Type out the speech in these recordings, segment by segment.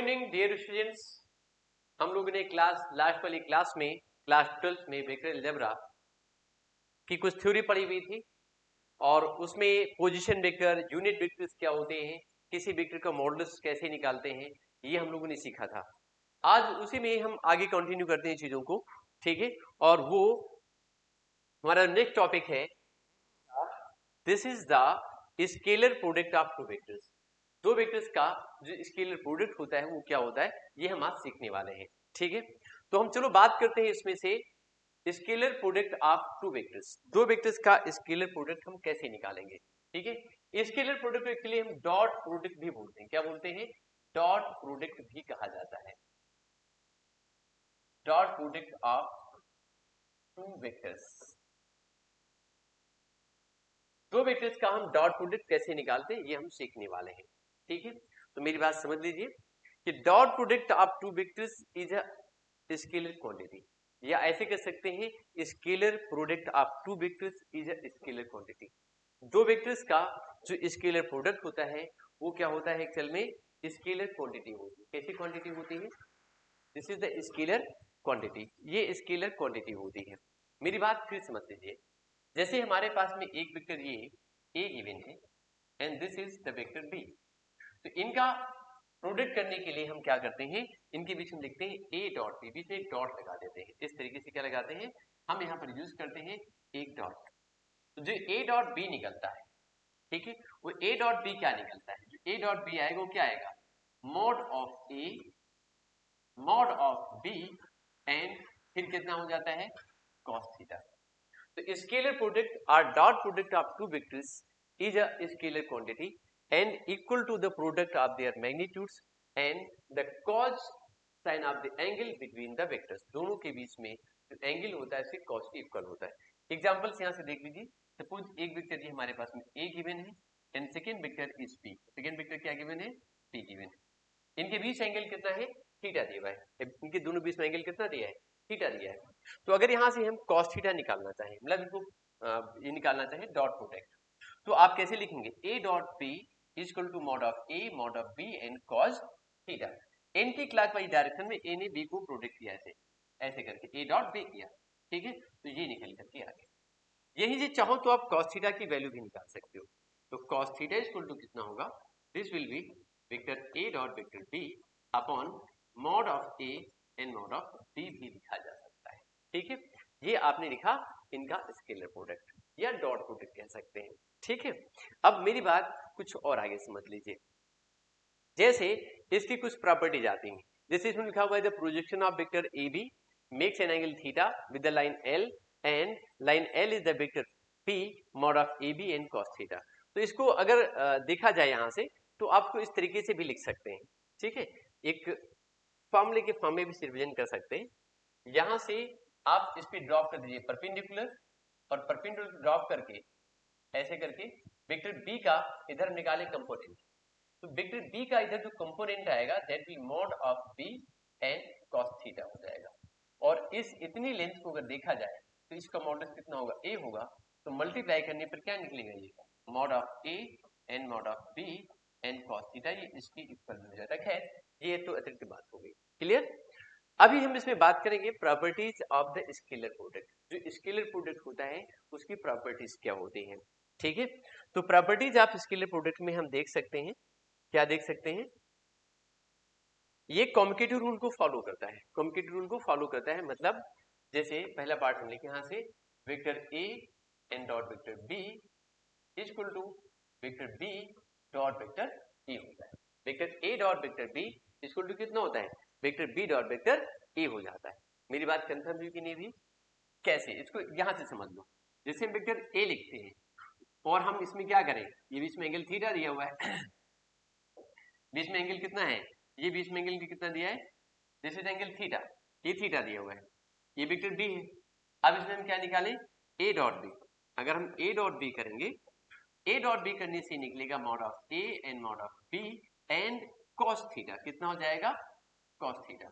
Evening dear students, हम लोगों ने क्लास लास्ट वाली क्लास में क्लास 12 में वेक्टर अलजेब्रा की कुछ थ्योरी पढ़ी हुई थी और उसमें पोजीशन वेक्टर, यूनिट वेक्टर्स क्या होते हैं, किसी वेक्टर का मॉडुलस कैसे निकालते हैं, ये हम लोगों ने सीखा था। आज उसी में हम आगे कंटिन्यू करते हैं चीजों को, ठीक है। और वो हमारा नेक्स्ट टॉपिक है, this is the scalar product of two vectors. दो वेक्टर्स का जो स्केलर प्रोडक्ट होता है वो क्या होता है, ये हम आज सीखने वाले हैं, ठीक है। तो हम चलो बात करते हैं इसमें से scalar product of two vectors. दो वेक्टर्स का स्केलर प्रोडक्ट हम कैसे निकालेंगे, ठीक है। स्केलर प्रोडक्ट के लिए हम डॉट प्रोडक्ट भी बोलते हैं। क्या बोलते हैं? डॉट प्रोडक्ट भी कहा जाता है। Dot product of two vectors. दो वेक्टर्स का हम डॉट प्रोडक्ट कैसे निकालते हैं ये हम सीखने वाले हैं, ठीक है। तो मेरी बात समझ लीजिए कि dot product of two vectors is a scalar quantity, या ऐसे कह सकते हैं scalar product of two vectors is a scalar quantity. दो वेक्टर्स का जो स्केलर प्रोडक्ट होता है वो क्या होता है, एक्चुअल में स्केलर क्वांटिटी होती है। कैसी क्वांटिटी होती है? This is the scalar quantity, ये स्केलर क्वांटिटी होती है। मेरी बात फिर समझ लीजिए, जैसे हमारे पास में एक वेक्टर ये ए गिवन है and this is the vector B, तो इनका प्रोडक्ट करने के लिए हम क्या करते हैं, इनके बीच में लिखते हैं ए डॉट बी, बीच में एक डॉट लगा देते हैं। इस तरीके से क्या लगाते हैं, हम यहाँ पर यूज करते हैं एक डॉट। तो जो ए डॉट बी निकलता है, ठीक है, वो ए डॉट बी क्या निकलता है, जो ए डॉट बी आएगा वो क्या आएगा, mod of A mod of B and फिर कितना हो जाता है, कॉस थीटा। तो स्केलर प्रोडक्ट और dot product of two vectors is a scalar quantity and equal to the product of their magnitudes and the cos sin of the angle between the vectors। दोनों के बीच में जो angle होता है इसके cos के equal होता है। एग्जांपल्स यहाँ से देख लीजिए। सपोज एक वेक्टर ये हमारे पास में a गिवन है and second vector is b। Second vector क्या गिवन है, b गिवन है। इनके बीच एंगल कितना है, थीटा दिया हुआ है। इनके दोनों बीच में एंगल कितना दिया है, थीटा दिया है। तो अगर यहाँ से हम cos थीटा निकालना चाहें, मतलब इनको ये निकालना चाहें डॉट प्रोडक्ट, तो आप कैसे लिखेंगे, A dot B equal to mod of A mod of B and cos theta. Anticlockwise direction में ए ने बी को प्रोडक्ट किया, ऐसे ऐसे करके ए डॉट बी किया, ठीक है। तो ये निकल करके आ गया। यही जो चाहो तो आप कॉस थीटा की वैल्यू भी निकाल सकते हो। तो कॉस थीटा इक्वल टू कितना होगा, this will be vector A dot vector B upon mod of A and mod of B भी लिखा जा सकता है, ठीक है। ये आपने लिखा इनका स्केलर प्रोडक्ट या डॉट प्रोडक्ट कह सकते हैं, ठीक है। अब मेरी बात कुछ और आगे समझ लीजिए। जैसे इसकी कुछ प्रॉपर्टीज आती हैं, जैसे इसमें लिखा हुआ है the projection of vector A B makes an angle theta with the line L and line L is the vector P mod of A B and cos theta. तो इसको अगर देखा जाए यहाँ से तो आपको इस तरीके से भी लिख सकते हैं, ठीक है। एक फॉर्मूले के फॉर्म में भी रिविजन कर सकते हैं। यहाँ से आप इस पे ड्रॉप कर दीजिए परपेंडिकुलर, और परपेंडिकुलर ड्रॉप करके ऐसे करके वेक्टर बी का इधर निकाले कंपोनेंट। तो वेक्टर बी का इधर जो कंपोनेंट आएगा that will mod of B and cos theta हो जाएगा। और इस इतनी लेंथ को अगर देखा जाए तो इसका मॉडुलस कितना होगा, ए होगा। तो मल्टीप्लाई करने पर क्या निकलेगा, ये mod of A and mod of B and cos theta, ये इसकी इक्वल हो जाता है। खैर ये तो अतिरिक्त बात हो गई, क्लियर। अभी हम इसमें बात करेंगे properties of the scalar product. जो स्केलर प्रोडक्ट होता है उसकी प्रॉपर्टीज क्या होती हैं, ठीक है। तो प्रॉपर्टीज ऑफ स्केलर प्रोडक्ट में हम देख सकते हैं, क्या देख सकते हैं, ये कॉम्युटेटिव रूल को फॉलो करता है। कॉम्युटेटिव रूल को फॉलो करता है मतलब जैसे पहला पार्ट हम लिखे यहाँ से vector A and dot vector B equal to vector B dot vector A होता है। Vector A dot vector B equal to कितना होता है, vector B dot vector A हो जाता है। मेरी बात कंफर्म हुई कि नहीं हुई? कैसे, इसको यहां से समझ लो। जैसे हम वेक्टर ए लिखते हैं और हम इसमें क्या करें, ये बीच में एंगल थीटा दिया हुआ है बीच में एंगल कितना है, ये बीच में एंगल कितना दिया है, दिस इज एंगल थीटा, ये थीटा दिया हुआ है, ये वेक्टर बी है। अब इसमें हम क्या निकालें, ए डॉट बी। अगर हम ए डॉट बी करेंगे, ए डॉट बी करने से निकलेगा mod of A and mod of B and cos theta, कितना हो जाएगा, कॉस थीटा।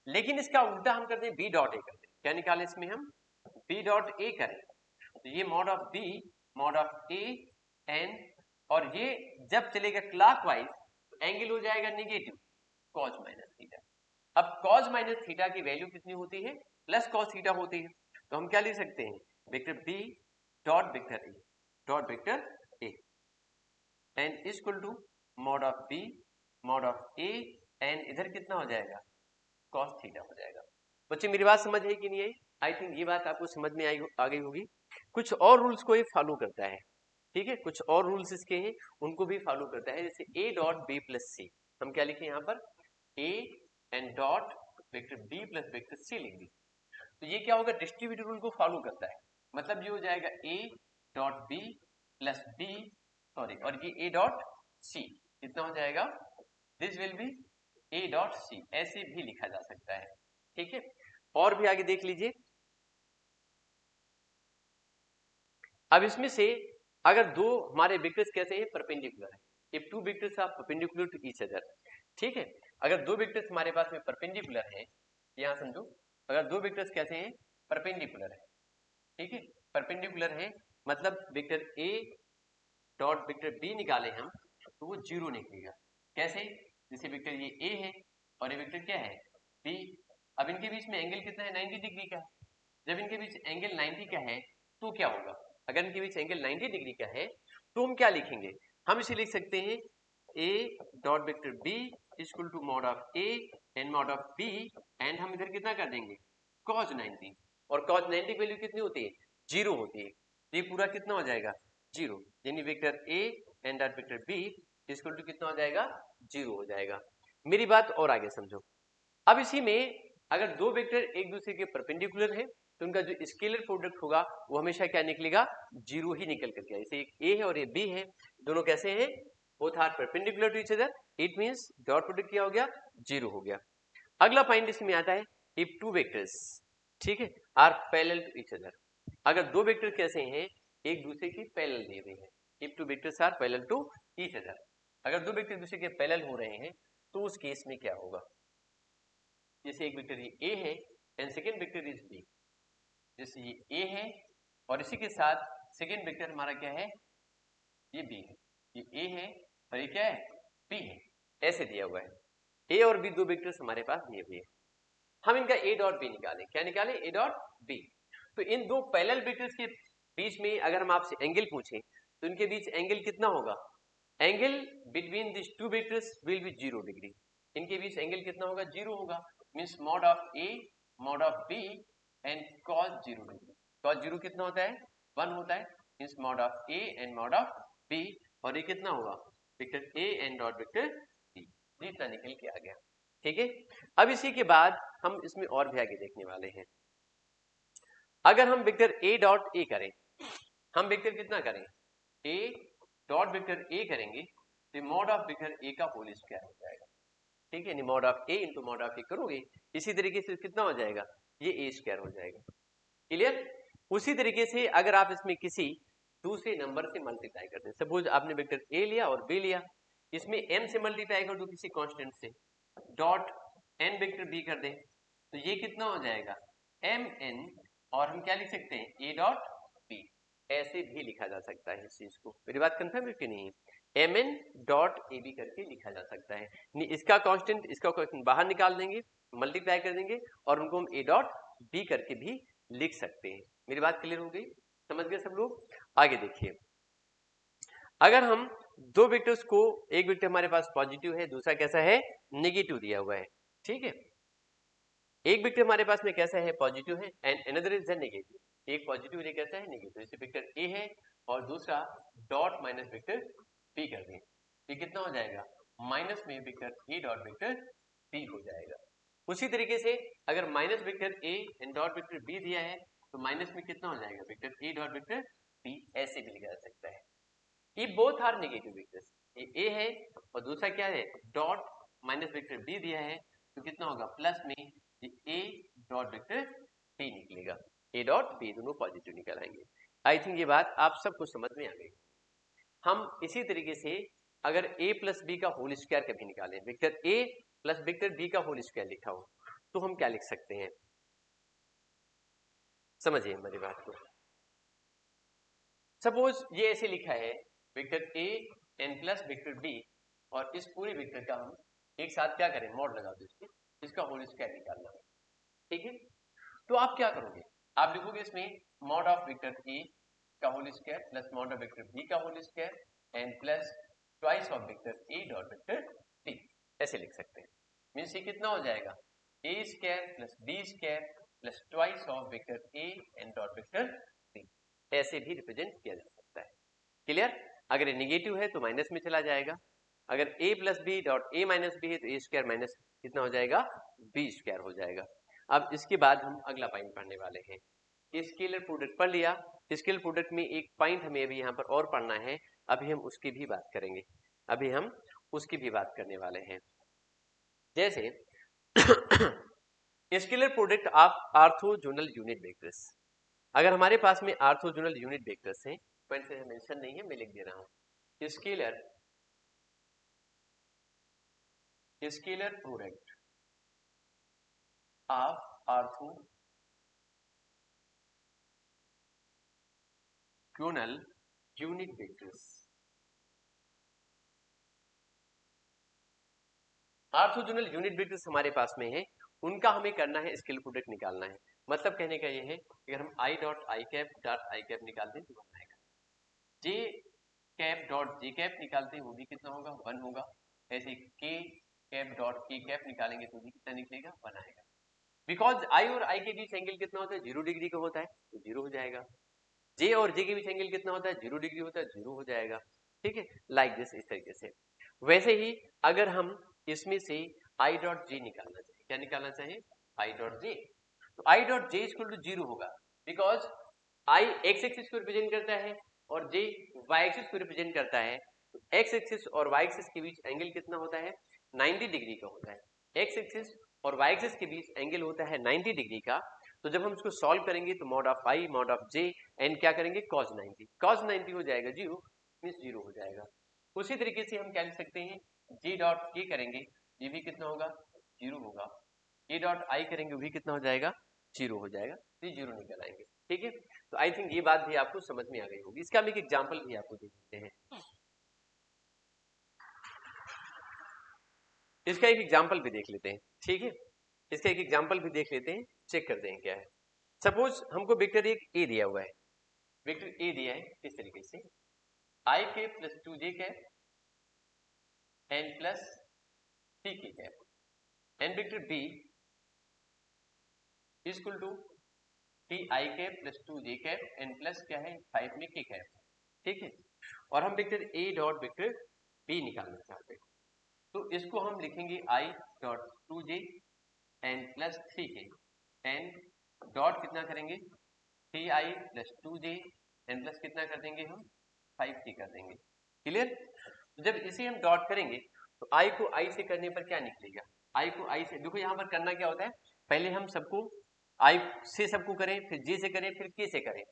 लेकिन इसका उल्टा हम करते हैं बी डॉट ए करते हैं। क्या निकाले इसमें हम, बी डॉट ए करें तो ये mod of B mod of A and, और ये जब चलेगा क्लॉकवाइज तो एंगल हो जाएगा नेगेटिव कॉज माइनस थीटा। अब कॉज माइनस थीटा की वैल्यू कितनी होती है? प्लस कॉज थीटा होती है। तो हम क्या लिख सकते हैं? Vector B dot vector A and equal to mod of B mod of A and इधर कितना हो जाएगा? कॉस थीटा हो जाएगा। बच्चे मेरी बात समझ है कि नहीं आई? आई थिंक ये बात आपको समझ में आ गई होगी। कुछ और रूल्स को ये फॉलो करता है, ठीक है, कुछ और रूल्स इसके हैं उनको भी फॉलो करता है। जैसे A dot B plus C, हम क्या लिखे यहाँ पर? A and dot vector B plus vector C लिख दी। तो ये क्या होगा? डिस्ट्रीब्यूटिव रूल को फॉलो करता है। मतलब ये हो जाएगा A dot B plus B, sorry, और ये ए डॉट सी कितना हो जाएगा? This will be A dot C, ऐसे भी लिखा जा सकता है, ठीक है। और भी आगे देख लीजिए। अब इसमें से अगर दो हमारे वेक्टर्स कैसे हैं? परपेंडिकुलर है। If two vectors are perpendicular to each other, ठीक है। अगर दो वेक्टर्स हमारे पास में परपेंडिकुलर है, यहां समझो, अगर दो वेक्टर्स कैसे हैं? परपेंडिकुलर है, ठीक है। परपेंडिकुलर है मतलब वेक्टर ए डॉट वेक्टर बी निकाले हम तो वो जीरो निकलेगा। कैसे? जैसे वेक्टर ये ए है और ये वेक्टर क्या है? बी। अब इनके बीच में एंगल कितना है? 90 डिग्री का। जब इनके बीच एंगल 90 का है तो क्या होगा? अगर इनके बीच एंगल 90 डिग्री का है तो हम क्या लिखेंगे? हम इसे लिख सकते हैं a dot vector b equal to mod of a and mod of b and हम इधर कितना कर देंगे? cos 90। और cos 90 की वैल्यू कितनी होती है? जीरो होती है। ये पूरा कितना हो जाएगा? जीरो। यानी vector a and dot vector b equal to कितना हो जाएगा? जीरो हो जाएगा। मेरी बात और आगे समझो। अब इसी में अगर दो वेक्टर एक दूसरे के परपेंडिकुलर है तो उनका जो स्केलर प्रोडक्ट होगा वो हमेशा क्या निकलेगा? जीरो ही निकल करके आए। जैसे एक ए है और ये बी है, दोनों कैसे हैं? Both are perpendicular to each other, it means dot product क्या हो गया? जीरो हो गया। अगला पॉइंट इसमें आता है इफ टू वेक्टर्स, ठीक है, are parallel to each other. अगर दो वेक्टर कैसे हैं? एक दूसरे के पैरेलल दिए हुए हैं। If two vectors are parallel to each other, अगर दो वेक्टर दूसरे के पैरेलल हो रहे हैं तो उस केस में क्या होगा? जैसे एक वेक्टर ये ए है and second vector is B. जैसे ये ए है और इसी के साथ सेकेंड वेक्टर हमारा क्या है? ये बी है। ये ए है और ये क्या है? बी है। ऐसे दिया हुआ है। ए और बी दो वेक्टर्स हमारे पास दिए हुए हैं। हम इनका ए डॉट बी निकालें। क्या निकालें? A dot B. तो इन दो पैरेलल वेक्टर्स के बीच में अगर हम आपसे एंगल पूछें तो इनके बीच एंगल कितना होगा? Angle between this two vectors will be 0 degree. इनके बीच एंगल कितना होगा? 0 होगा। Means mod of A mod of B and cos 0 degree. cos 0 कितना होता है? 1 होता है। Means mod of A and mod of B, और ये कितना होगा? Vector A and dot vector B. जितना निकल के आ गया, ठीक है। अब इसी के बाद हम इसमें और भी आगे देखने वाले हैं। अगर हम वेक्टर ए डॉट ए करें, हम वेक्टर कितना करें? ए डॉट वेक्टर ए करेंगे तो मॉड ऑफ वेक्टर ए का होल स्क्वायर हो जाएगा, ठीक है। Mod of A into mod of A करोगे, इसी तरीके से कितना हो जाएगा? ये ए स्क्वायर हो जाएगा। क्लियर? उसी तरीके से अगर आप इसमें किसी दूसरे नंबर से मल्टीप्लाई करते हैं, सपोज आपने वेक्टर ए लिया और बी लिया, इसमें m से मल्टीप्लाई कर दो किसी कांस्टेंट से, डॉट n वेक्टर b कर दें तो ये कितना हो जाएगा? mn, और हम क्या लिख सकते हैं? a dot b। ऐसे भी लिखा जा सकता है इस चीज को। मेरी बात कंफर्म है कि नहीं है? mn डॉट ए बी करके लिखा जा सकता है। इसका कांस्टेंट इसका कांस्टेंट बाहर निकाल देंगे, मल्टीप्लाई कर देंगे और उनको हम a डॉट b करके भी लिख सकते हैं। मेरी बात क्लियर हो गई? समझ गए सब लोग? आगे देखिए, अगर हम दो वेक्टर्स को, एक वेक्टर हमारे पास पॉजिटिव है, दूसरा कैसा है? नेगेटिव दिया हुआ है, ठीक है। एक वेक्टर हमारे पास में कैसा है? पॉजिटिव है एंड अनदर इज नेगेटिव। एक पॉजिटिव है, कैसा है? नेगेटिव। जैसे वेक्टर ए है और दूसरा डॉट माइनस वेक्टर बी कर दें, ये कितना हो जाएगा? माइनस में वेक्टर ए डॉट वेक्टर बी हो जाएगा। उसी तरीके से अगर minus vector A and dot vector B दिया है तो माइनस में कितना हो जाएगा? वेक्टर ए डॉट वेक्टर बी। ऐसे भी लिखा जा सकता है। ये बोथ आर नेगेटिव वेक्टर्स। ये ए है और दूसरा क्या है? डॉट माइनस वेक्टर बी दिया है तो कितना होगा? प्लस में ये ए डॉट वेक्टर बी निकलेगा। ए डॉट बी दोनों पॉजिटिव निकल आएंगे। आई थिंक ये बात आप सबको समझ में आ गई। हम इसी तरीके से अगर a प्लस बी का होल स्क्वायर कभी निकालें, vector a plus vector B का होल स्क्वायर लिखा हो तो हम क्या लिख सकते हैं? समझिए मेरी बात को। सपोज ये ऐसे लिखा है, vector a and plus vector b, और इस पूरे वेक्टर का हम एक साथ क्या करें, मॉड लगा दो इसके, इसका होल स्क्वायर निकालना है, ठीक है। तो आप क्या करोगे, आप लिखोगे इसमें मॉड ऑफ वेक्टर ए का whole square plus mod of vector B का whole square and plus twice of vector A dot vector D, ऐसे लिख सकते हैं। मीन्स ये कितना हो जाएगा, A square plus B square plus twice of vector A and dot vector D, ऐसे भी रिप्रेजेंट किया जा सकता है। क्लियर? अगर ये निगेटिव है तो माइनस में चला जाएगा, अगर a plus B dot A minus B है तो ए स्क्वायर माइनस कितना हो जाएगा, बी स्क्वायर हो जाएगा। अब इसके बाद हम अगला पॉइंट पढ़ने वाले हैं, स्केलर प्रोडक्ट पढ़ लिया। स्केलर प्रोडक्ट में एक पॉइंट हमें अभी यहाँ पर और पढ़ना है, अभी हम उसकी भी बात करेंगे, अभी हम उसकी भी बात करने वाले हैं। जैसे scalar product of orthogonal unit vectors, अगर हमारे पास में ऑर्थोगोनल यूनिट वेक्टर्स हैं, पॉइंट से मेंशन नहीं है, मैं लिख दे रहा हूँ, scalar product of orthogonal unit vectors, orthogonal unit vectors हमारे पास में है, उनका हमें करना है स्केलर प्रोडक्ट निकालना है। मतलब कहने का ये है अगर हम आई डॉट आई कैप निकालते हैं तो 1 आएगा, जे कैप डॉट जे कैप निकालते हैं वो भी कितना होगा, 1 होगा। ऐसे के कैप डॉट के कैप निकालेंगे तो भी कितना निकलेगा, 1 आएगा। बिकॉज आई और आई के बीच एंगल कितना होता है, 0 डिग्री का होता है, तो 0 हो जाएगा। जे और जे के बीच एंगल कितना होता है, 0 डिग्री होता है, 0 हो जाएगा। ठीक है, लाइक दिस, इस तरीके से। वैसे ही अगर हम इसमें से आई डॉट जे निकालना चाहिए, क्या निकालना चाहिए, आई डॉट जे, तो I dot J equal to 0 होगा, बिकॉज आई एक्स एक्सिस को रिप्रेजेंट करता है और जे वाई एक्सिस को रिप्रेजेंट करता है। तो एक्स एक्सिस और वाई एक्सिस के बीच एंगल कितना होता है, 90 डिग्री का होता है। एक्स एक्सिस और वाई एक्सिस के बीच एंगल होता है 90 डिग्री का। तो जब हम इसको सॉल्व करेंगे तो mod of I mod of J and क्या करेंगे, cos 90, cos 90 हो जाएगा 0, मीन्स 0 हो जाएगा। उसी तरीके से हम क्या लिख सकते हैं, जी डॉट के करेंगे, ये भी कितना होगा, 0 होगा। ए डॉट आई करेंगे वो भी कितना हो जाएगा, 0 हो जाएगा, तो 0 निकल आएंगे। ठीक है, तो आई थिंक ये बात भी आपको समझ में आ गई होगी। इसका हम एक एग्जाम्पल भी आपको दे देते हैं, इसका एक एग्जाम्पल भी देख लेते हैं। ठीक है, इसका एक एग्जाम्पल भी देख लेते हैं, चेक करते हैं क्या है। सपोज हमको वेक्टर एक ए दिया हुआ है, वेक्टर ए दिया है इस तरीके से, आई के plus 2j cap and plus 3k cap, and vector B equal to T I cap plus 2j cap and plus क्या है 5 में k कैप। ठीक है, और हम vector a dot vector b निकालना चाहते हैं, तो इसको हम लिखेंगे i dot 2j and plus 3k and dot कितना करेंगे 3i plus 2j and plus कितना कर देंगे हम 5k कर देंगे। क्लियर? जब इसे हम डॉट करेंगे तो i को i से करने पर क्या निकलेगा, i को i से, देखो यहाँ पर करना क्या होता है, पहले हम सबको i से सबको करें, फिर j से करें, फिर k से करें।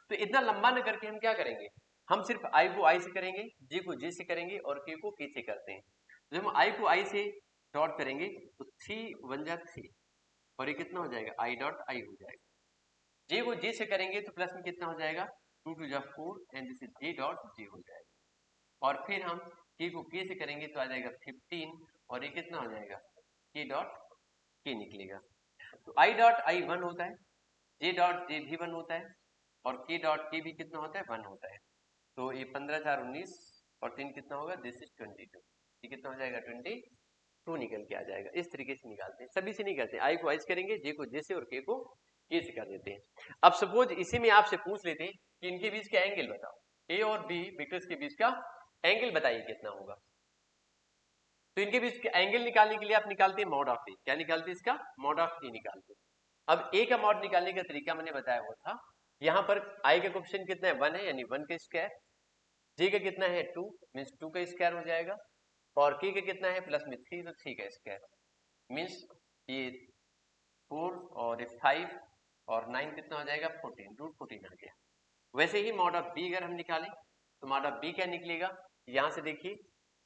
तो इतना लंबा न करके हम क्या करेंगे, हम सिर्फ i को i से करेंगे, j को j से करेंगे और k को k से करते हैं। जब हम i को i से डॉट करेंगे तो 3 1 जा 3 और ये कितना हो जाएगा, i डॉट i हो जाएगा। j को j से करेंगे तो प्लस में कितना हो जाएगा, 2 2 जा 4 and this is j dot j हो जाएगा। और फिर हम k को k से करेंगे तो आ जाएगा 15 और ये कितना हो जाएगा, k डॉट k निकलेगा। तो i डॉट i 1 होता है, j डॉट j भी 1 होता है और k डॉट k भी कितना होता है, 1 होता है। तो ये 15 4 19 और 3 कितना होगा, दिस इज 22, ये कितना हो जाएगा 22 निकल के आ जाएगा। इस तरीके से निकालते हैं, सभी से नहीं करते, i को i से करेंगे, j को j से और k को k से कर देते हैं। अब सपोज इसी में आपसे पूछ लेते हैं कि इनके बीच का एंगल बताओ, a और b वेक्टर्स के बीच का एंगल बताइए कितना होगा। तो इनके बीच के एंगल निकालने के लिए आप निकालते हैं मॉड ऑफ ए, क्या निकालते हैं इसका, मॉड ऑफ ए निकालते हैं। अब ए का मॉड निकालने का तरीका मैंने बताया वो था, यहाँ पर आई का कोएफिशिएंट कितना है 1 है, यानी 1 का स्क्वायर, जे का कितना है 2 मीन्स 2 का स्क्वायर हो जाएगा, और के का कितना है प्लस में 3 तो 3 का स्क्वायर मीन्स ये 4 और 5 और 9 कितना हो जाएगा 14, रूट 14 आ गया। वैसे ही मॉड ऑफ बी अगर हम निकालें तो मॉड ऑफ बी क्या निकलेगा, यहाँ से देखिए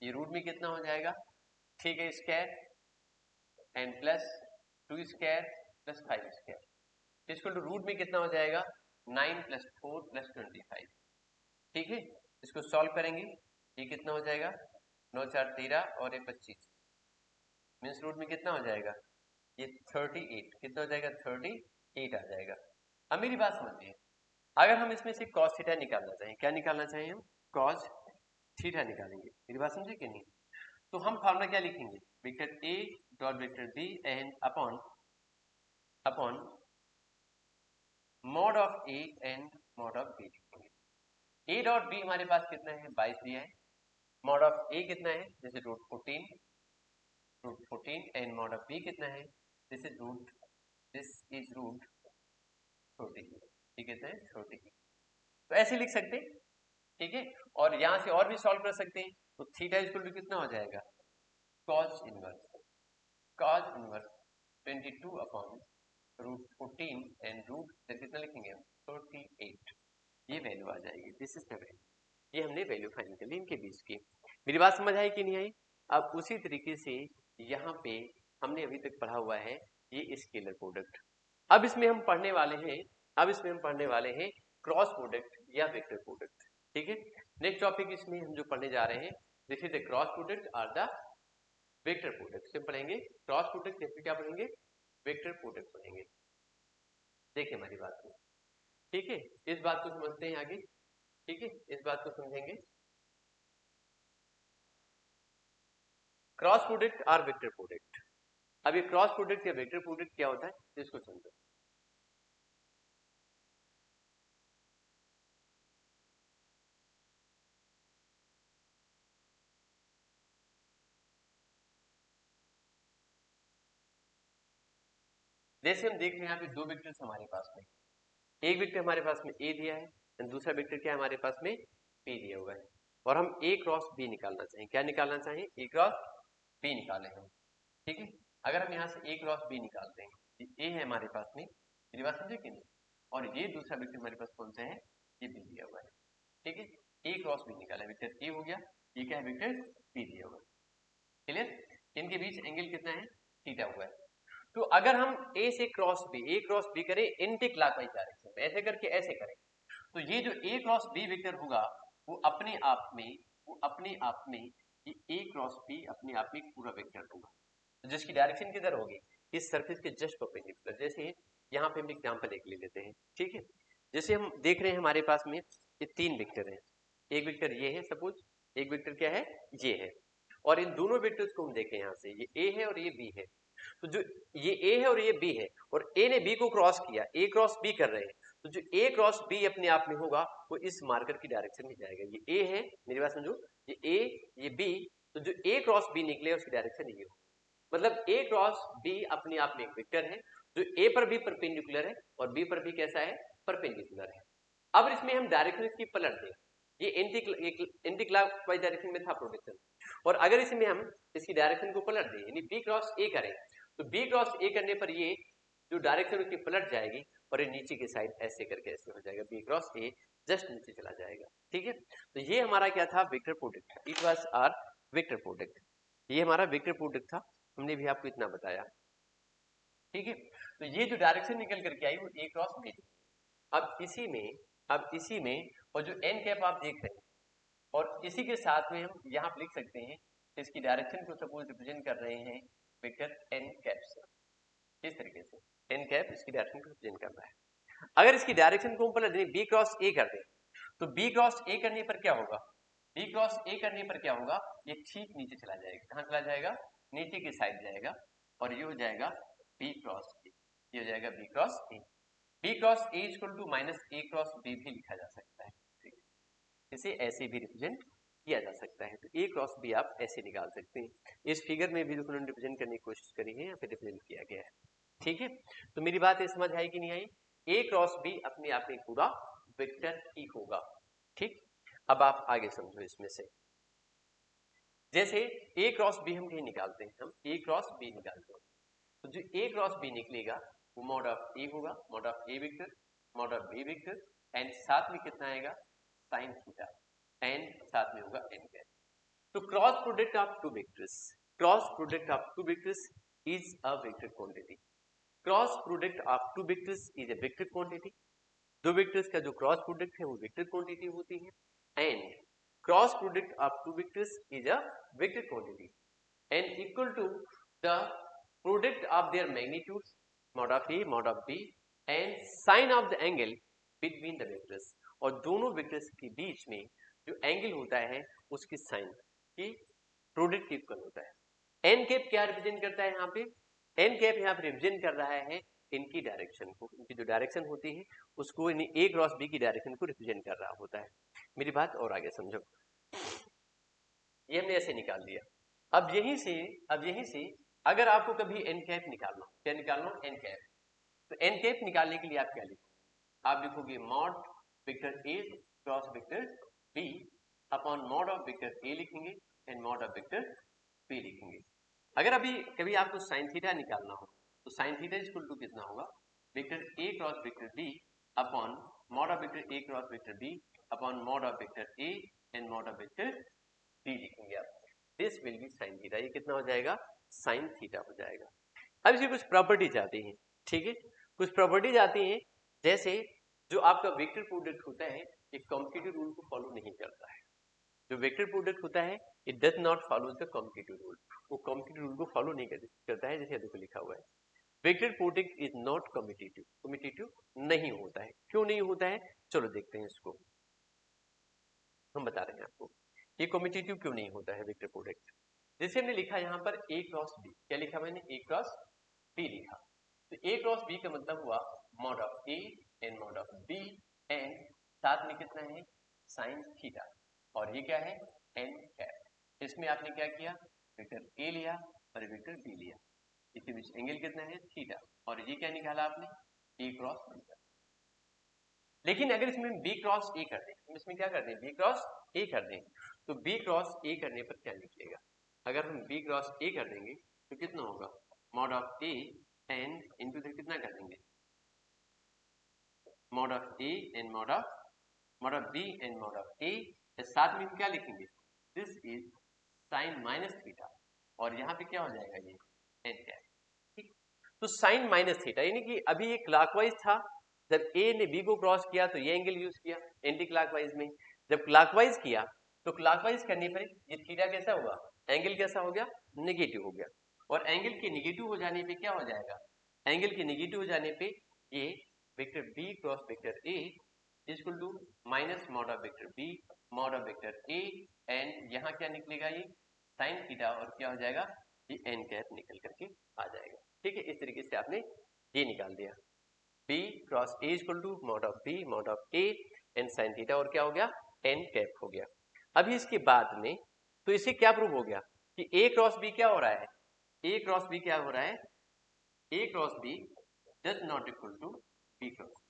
ये रूट में कितना हो जाएगा 3 का square and plus 2 square plus 5 square इसको टू रूट में कितना हो जाएगा 9 प्लस 4 प्लस 25। ठीक है, इसको सॉल्व करेंगे, ये कितना हो जाएगा 9 4 13 और ये 25, मीन्स रूट में कितना हो जाएगा, ये 38, कितना हो जाएगा, 38 आ जाएगा। अब मेरी बात समझिए, अगर हम इसमें से cos थीटा निकालना चाहें, क्या निकालना चाहें हम, cos थीटा निकालेंगे, मेरी बात समझे कि नहीं। तो हम फॉर्मूला क्या लिखेंगे, vector A dot vector B and upon mod of A and mod of B लिखेंगे। ए डॉट बी हमारे पास कितना है, 22 दिया है, मॉड ऑफ ए कितना है, जैसे root 14 and mod of B कितना है, दिस इज रूट 30, ठीक है, 30। तो ऐसे लिख सकते हैं, ठीक है। और यहां से और भी सॉल्व कर सकते हैं, तो थीटा इक्वल टू कितना हो जाएगा, cos inverse 22 upon root 14 and root कितना लिखेंगे हम, 38, ये वैल्यू आ जाएगी, दिस इज द वैल्यू। ये हमने वैल्यू फाइंड कर ली इनके बीच की। मेरी बात समझ आई कि नहीं आई। अब उसी तरीके से यहाँ पे हमने अभी तक पढ़ा हुआ है ये स्केलर प्रोडक्ट। अब इसमें हम पढ़ने वाले हैं क्रॉस प्रोडक्ट या वेक्टर प्रोडक्ट, ठीक है। नेक्स्ट टॉपिक इसमें हम जो पढ़ने जा रहे हैं, this is the cross product और द वेक्टर प्रोडक्ट। से पढ़ेंगे क्रॉस प्रोडक्ट या फिर क्या पढ़ेंगे, वेक्टर प्रोडक्ट पढ़ेंगे। देखिए हमारी बात को, ठीक है, इस बात को समझते हैं आगे, ठीक है, इस बात को समझेंगे। क्रॉस प्रोडक्ट और वेक्टर प्रोडक्ट। अब ये क्रॉस प्रोडक्ट या वेक्टर प्रोडक्ट क्या होता है, इसको समझो। जैसे हम देख रहे हैं यहाँ पे दो वेक्टर्स हमारे पास में, एक वेक्टर हमारे पास में ए दिया है और दूसरा वेक्टर क्या है हमारे पास में, बी दिया हुआ है, और हम ए क्रॉस बी निकालना चाहें, क्या निकालना चाहें, ए क्रॉस बी निकालें हम, ठीक है। अगर हम यहाँ से ए क्रॉस बी निकालते हैं, ये ए है हमारे पास में, मेरी बात समझे कि नहीं, और ये दूसरा वेक्टर हमारे पास कौन सा है, ये बी दिया हुआ है, ठीक है। ए क्रॉस बी निकाला, वेक्टर ए हो गया, ये क्या है, वेक्टर बी दिया हुआ है, क्लियर। इनके बीच एंगल कितना है, थीटा हुआ है। तो अगर हम ए से ए क्रॉस बी करें एंटी क्लॉकवाइज डायरेक्शन में, ऐसे करके ऐसे करें, तो ये जो ए क्रॉस बी वेक्टर होगा वो अपने आप में ये ए क्रॉस बी अपने आप में पूरा वेक्टर होगा, तो जिसकी डायरेक्शन किधर होगी, इस सरफेस के जस्ट परपेंडिकुलर। जैसे यहाँ पे हम एग्जांपल एक ले लेते हैं, ठीक है। जैसे हम देख रहे हैं हमारे पास में ये तीन वेक्टर हैं, एक वेक्टर ये है सपोज, एक वेक्टर क्या है, ये है, और इन दोनों वेक्टर्स को हम देखें यहाँ से, ये ए है और ये बी है, तो जो ये ए है और ये बी है, और ए ने बी को क्रॉस किया, ए क्रॉस बी कर रहे हैं, तो जो ए क्रॉस बी अपने आप में होगा वो इस मार्कर की डायरेक्शन में जाएगा। ये ए है, मेरी बात समझो, ये ए ये बी, तो जो ए क्रॉस बी निकले उसकी डायरेक्शन ये होगी, मतलब ए क्रॉस बी अपने आप में एक वेक्टर है जो ए पर भी परपेंडिकुलर है और बी पर भी कैसा है, परपेंडिकुलर है। अब इसमें हम डायरेक्शन इसकी पलट दें, ये एंटी क्लॉकवाइज डायरेक्शन में था प्रोडक्शन, और अगर इसमें हम इसकी डायरेक्शन को पलट दें, यानी बी क्रॉस ए करें, तो बी क्रॉस ए करने पर ये जो डायरेक्शन उसकी पलट जाएगी और ये नीचे की साइड ऐसे करके ऐसे हो जाएगा, बी क्रॉस ए जस्ट नीचे चला जाएगा, ठीक है। तो ये हमारा क्या था, vector product, it was our vector product, ये हमारा वेक्टर प्रोडक्ट था, हमने भी आपको इतना बताया, ठीक है। तो ये जो डायरेक्शन निकल करके आई वो ए क्रॉस बी। अब इसी में और जो एन कैप आप देख रहे हैं, और इसी के साथ में हम यहाँ पे लिख सकते हैं इसकी डायरेक्शन को सपोज रिप्रेजेंट कर रहे हैं वेक्टर एन कैप से, इस तरीके से एन कैप इसकी डायरेक्शन को रिप्रेजेंट कर रहा है। अगर इसकी डायरेक्शन को ऊपर दें, बी क्रॉस ए कर दें, तो बी क्रॉस ए करने पर क्या होगा, बी क्रॉस ए करने पर क्या होगा, ये ठीक नीचे चला जाएगा, कहाँ चला जाएगा, नीचे की साइड जाएगा, और ये हो जाएगा बी क्रॉस ए, ये हो जाएगा B cross A. B cross A equal to minus A cross B भी लिखा जा सकता है, ठीक है, इसे ऐसे भी रिप्रेजेंट किया जा सकता है। तो ए क्रॉस बी आप ऐसे निकाल सकते हैं, इस फिगर में भी उन्होंने रिप्रेजेंट करने की कोशिश करी है या फिर रिप्रेजेंट किया गया है, ठीक है। तो मेरी बात ये समझ आई कि नहीं आई, ए क्रॉस बी अपने आप में पूरा वेक्टर ही होगा, ठीक। अब आप आगे समझो इसमें से, जैसे ए क्रॉस बी हम कहीं निकालते हैं, हम ए क्रॉस बी निकालते हैं, तो जो ए क्रॉस बी निकलेगा वो मॉड ऑफ ए होगा, mod of A vector, mod of B vector, and साथ में कितना आएगा, साइन थीटा, एंड साथ में होगा एन कैप। तो cross product of two vectors, cross product of two vectors is a vector quantity, cross product of two vectors is a vector quantity. दो vectors का जो क्रॉस प्रोडक्ट है वो vector quantity होती है, and cross product of two vectors is a vector quantity and equal to the product of their magnitudes mod of A, mod of B and sine of the angle between the vectors, और दोनों vectors के बीच में जो angle होता है उसकी sign की product equal होता है। एन कैप क्या रिप्रेजेंट करता है यहाँ पे? एन कैप यहाँ पे रिप्रेजेंट कर रहा है इनकी डायरेक्शन को, इनकी जो डायरेक्शन होती है उसको ए क्रॉस बी की डायरेक्शन को रिप्रेजेंट कर रहा होता है। मेरी बात और आगे समझो, ये हमने ऐसे निकाल दिया। अब यहीं से अगर आपको कभी एन कैप निकालना, क्या निकालना? N cap. तो एन कैप निकालने के लिए आप क्या लिखोगे? आप लिखोगे mod vector A cross vector B upon mod of vector A लिखेंगे and mod of vector B लिखेंगे। अगर अभी कभी आपको साइन थीटा निकालना हो तो साइन थीटा इक्वल टू कितना होगा? Vector A cross vector B upon mod of vector A cross vector B upon mod of vector A and mod of vector B लिखेंगे आप। This will be sine theta. ये कितना हो जाएगा? Sine theta हो जाएगा। अब इसकी कुछ प्रॉपर्टीज आती हैं, ठीक है? कुछ प्रॉपर्टीज आती हैं, जैसे जो आपका वेक्टर प्रोडक्ट होता है एक कॉम्पिटिटिव रूल को फॉलो नहीं करता है। जो वेक्टर प्रोडक्ट होता है it does not follow the competitive rule, वो कॉम्पिटिटिव रूल को फॉलो नहीं करता है, जैसे देखो लिखा हुआ है vector product is not competitive, competitive नहीं होता है। क्यों नहीं होता है? चलो देखते हैं इसको, हम बता रहे हैं आपको ये कॉम्पिटिटिव क्यों नहीं होता है वेक्टर प्रोडक्ट। जैसे हमने लिखा यहाँ पर ए क्रॉस बी, क्या लिखा मैंने? ए क्रॉस बी लिखा। तो ए क्रॉस बी का मतलब हुआ mod of A and mod of B and साथ में कितना है? Sine theta. और ये क्या है? N cap. इसमें आपने क्या किया? वेक्टर ए लिया और वेक्टर बी लिया, इसके बीच एंगल कितना है? थीटा। और ये क्या निकाला आपने? ए क्रॉस बी का। लेकिन अगर इसमें बी क्रॉस ए कर दें, हम इसमें क्या कर दें? बी क्रॉस ए कर दें, तो बी क्रॉस ए करने पर क्या निकलेगा? अगर हम बी क्रॉस ए कर देंगे तो कितना होगा? Mod of A and into कितना कर देंगे? Mod of A and mod of B and mod of A. साथ में हम क्या लिखेंगे? This is sine minus theta. और यहाँ पे क्या हो जाएगा? ये एन कैप। ठीक, तो साइन माइनस थीटा, यानी कि अभी ये क्लॉकवाइज था, जब ए ने बी को क्रॉस किया तो ये एंगल यूज किया एंटी क्लॉकवाइज में। जब क्लॉकवाइज किया तो क्लॉकवाइज करने पर ये थीटा कैसा हुआ? एंगल कैसा हो गया? नेगेटिव हो गया। और एंगल के नेगेटिव हो जाने पे क्या हो जाएगा? एंगल के नेगेटिव हो जाने पे ये vector B cross vector A equal to minus mod of vector B mod of vector A and यहाँ क्या निकलेगा? ये साइन थीटा। और क्या हो जाएगा? ये एन कैप निकल करके आ जाएगा। ठीक है, इस तरीके से आपने ये निकाल दिया, B cross A equal to mod of B mod of A and sine theta. और क्या हो गया? एन कैप हो गया। अभी इसके बाद में तो इसे क्या प्रूव हो गया कि ए क्रॉस बी क्या हो रहा है? ए क्रॉस बी क्या हो रहा है? A cross B does not equal to B cross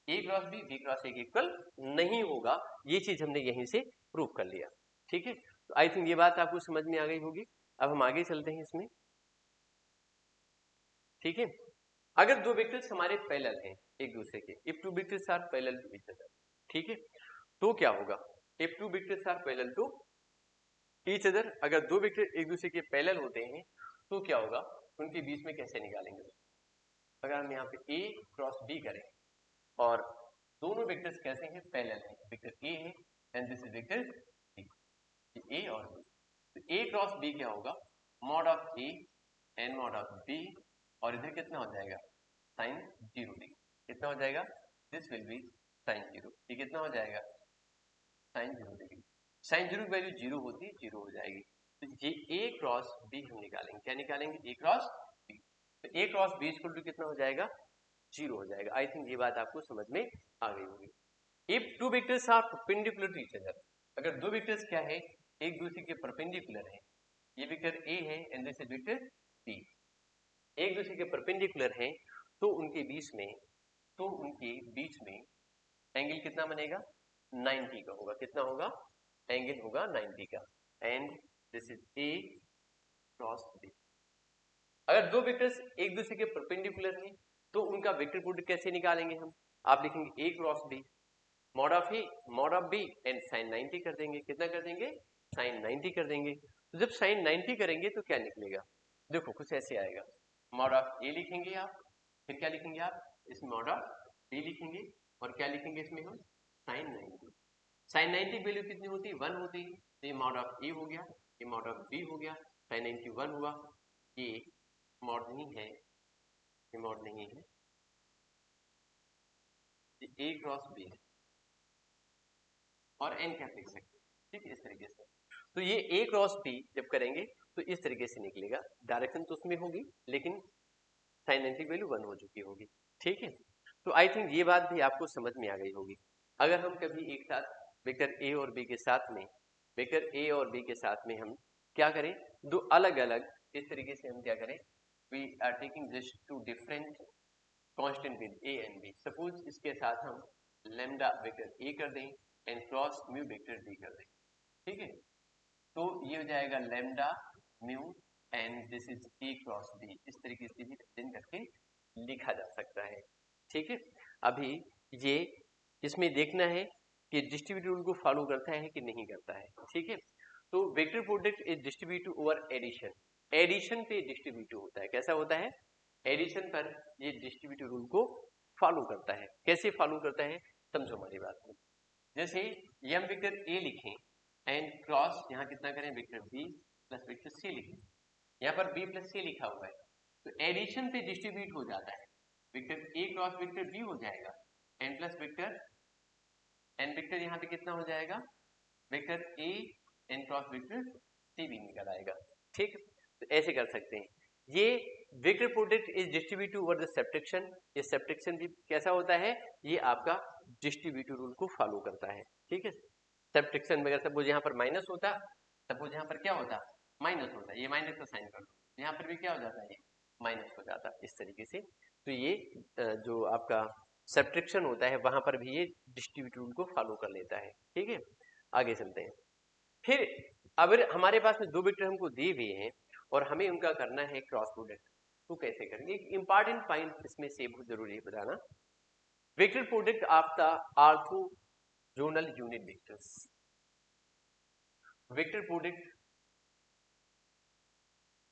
A cross B cross A equal नहीं होगा। ये चीज हमने यहीं से प्रूव कर लिया। ठीक है, तो आई थिंक ये बात आपको समझ में आ गई होगी। अब हम आगे चलते हैं इसमें। ठीक है, अगर दो वेक्टर्स हमारे पैरेलल हैं एक दूसरे के, if two vectors are parallel to each other, ठीक है, तो क्या होगा? If two vectors are parallel to each other, अगर दो वेक्टर एक दूसरे के पैरेलल होते हैं तो क्या होगा? उनके बीच में कैसे निकालेंगे? अगर हम यहाँ पे ए क्रॉस बी करें और दोनों वेक्टर्स कैसे हैं? पैरेलल हैं, वेक्टर ए है and this is vector B, A और बी। तो ए क्रॉस बी क्या होगा? Mod of A and mod of B, और इधर कितना हो जाएगा? Sine 0 degree. कितना हो जाएगा? This will be sine 0। ये कितना हो जाएगा? Sine 0 degree. साइन 0 की वैल्यू 0 होती है, 0 हो जाएगी। तो ये ए क्रॉस बी हम निकालेंगे, क्या निकालेंगे? ए क्रॉस बी। तो A cross B equal to कितना हो जाएगा? 0 हो जाएगा। आई थिंक ये बात आपको समझ में आ गई होगी। If two vectors are perpendicular to each other, अगर दो वेक्टर्स क्या है? एक दूसरे के परपेंडिकुलर है, ये वेक्टर ए है and this is vector B, एक दूसरे के परपेंडिकुलर हैं, तो उनके बीच में एंगल कितना बनेगा? 90 का होगा। कितना होगा? एंगल होगा 90 का and this is A cross B. अगर दो वेक्टर्स एक दूसरे के परपेंडिकुलर हैं तो उनका वेक्टर प्रोडक्ट कैसे निकालेंगे हम? आप लिखेंगे A cross B mod of A mod of B and sine 90 कर देंगे। कितना कर देंगे? साइन 90 कर देंगे। तो जब साइन 90 करेंगे तो क्या निकलेगा? देखो कुछ ऐसे आएगा, मॉड ऑफ ए लिखेंगे आप, फिर क्या लिखेंगे आप? इसमें मॉड ऑफ बी लिखेंगे और क्या लिखेंगे इसमें हम? साइन 90। साइन 90 वैल्यू कितनी होती है? 1 होती है। तो ये मॉड ऑफ ए हो गया, ये मॉड ऑफ बी हो गया, साइन 90 1 हुआ। ये मॉड नहीं है, ये मॉड नहीं है, ये ए क्रॉस बी है और एन कैप लिख सकते हैं, ठीक है, इस तरीके से। तो ये ए क्रॉस बी जब करेंगे तो इस तरीके से निकलेगा, डायरेक्शन तो उसमें होगी लेकिन साइनेटिक वैल्यू 1 हो चुकी होगी, ठीक है। तो आई थिंक ये बात भी आपको समझ में आ गई होगी। अगर हम कभी एक साथ वेक्टर ए और बी के साथ में, वेक्टर ए और बी के साथ में हम क्या करें, दो अलग अलग इस तरीके से हम क्या करें, we are taking just two different constant with A and B. Suppose इसके साथ हम लैम्डा वेक्टर ए कर दें and cross mu vector B कर दें, ठीक है। तो ये हो जाएगा lambda mu and this is A cross B, इस तरीके से भी रिप्रेजेंट करके लिखा जा सकता है, ठीक है। अभी ये इसमें देखना है कि डिस्ट्रीब्यूटिव रूल को फॉलो करता है कि नहीं करता है, ठीक है। तो vector product is distributive over addition, addition पे डिस्ट्रीब्यूटिव होता है। कैसा होता है, एडिशन पर ये डिस्ट्रीब्यूटिव रूल को फॉलो करता है। कैसे फॉलो करता है, समझो हमारी बात को। जैसे यम वेक्टर ए लिखें एंड क्रॉस यहाँ कितना करें, vector B plus vector C लिखें, यहाँ पर बी प्लस सी लिखा हुआ है, तो एडिशन पे डिस्ट्रीब्यूट हो जाता है, vector A cross vector B हो जाएगा and plus vector and, vector यहाँ पे कितना हो जाएगा, vector A and cross vector C भी निकल आएगा, ठीक। तो ऐसे कर सकते हैं। ये vector product is distributive over the subtraction, ये सब्ट्रैक्शन भी कैसा होता है, ये आपका डिस्ट्रीब्यूटिव रूल को फॉलो करता है, ठीक है। सब्ट्रैक्शन में सपोज यहाँ पर माइनस होता, सपोज यहाँ पर क्या होता, माइनस होता, ये माइनस का साइन कर दो, यहाँ पर भी क्या हो जाता है, ये माइनस हो जाता, इस तरीके से। तो ये जो आपका सब्ट्रैक्शन होता है वहां पर भी ये डिस्ट्रीब्यूटिव रूल को फॉलो कर लेता है, ठीक है। आगे चलते हैं। फिर अगर हमारे पास में दो वेक्टर हमको दिए हुए हैं और हमें उनका करना है क्रॉस प्रोडक्ट, तो कैसे करेंगे, एक इंपॉर्टेंट पॉइंट इसमें से बहुत जरूरी है बताना, vector product of the orthogonal unit vectors, vector product,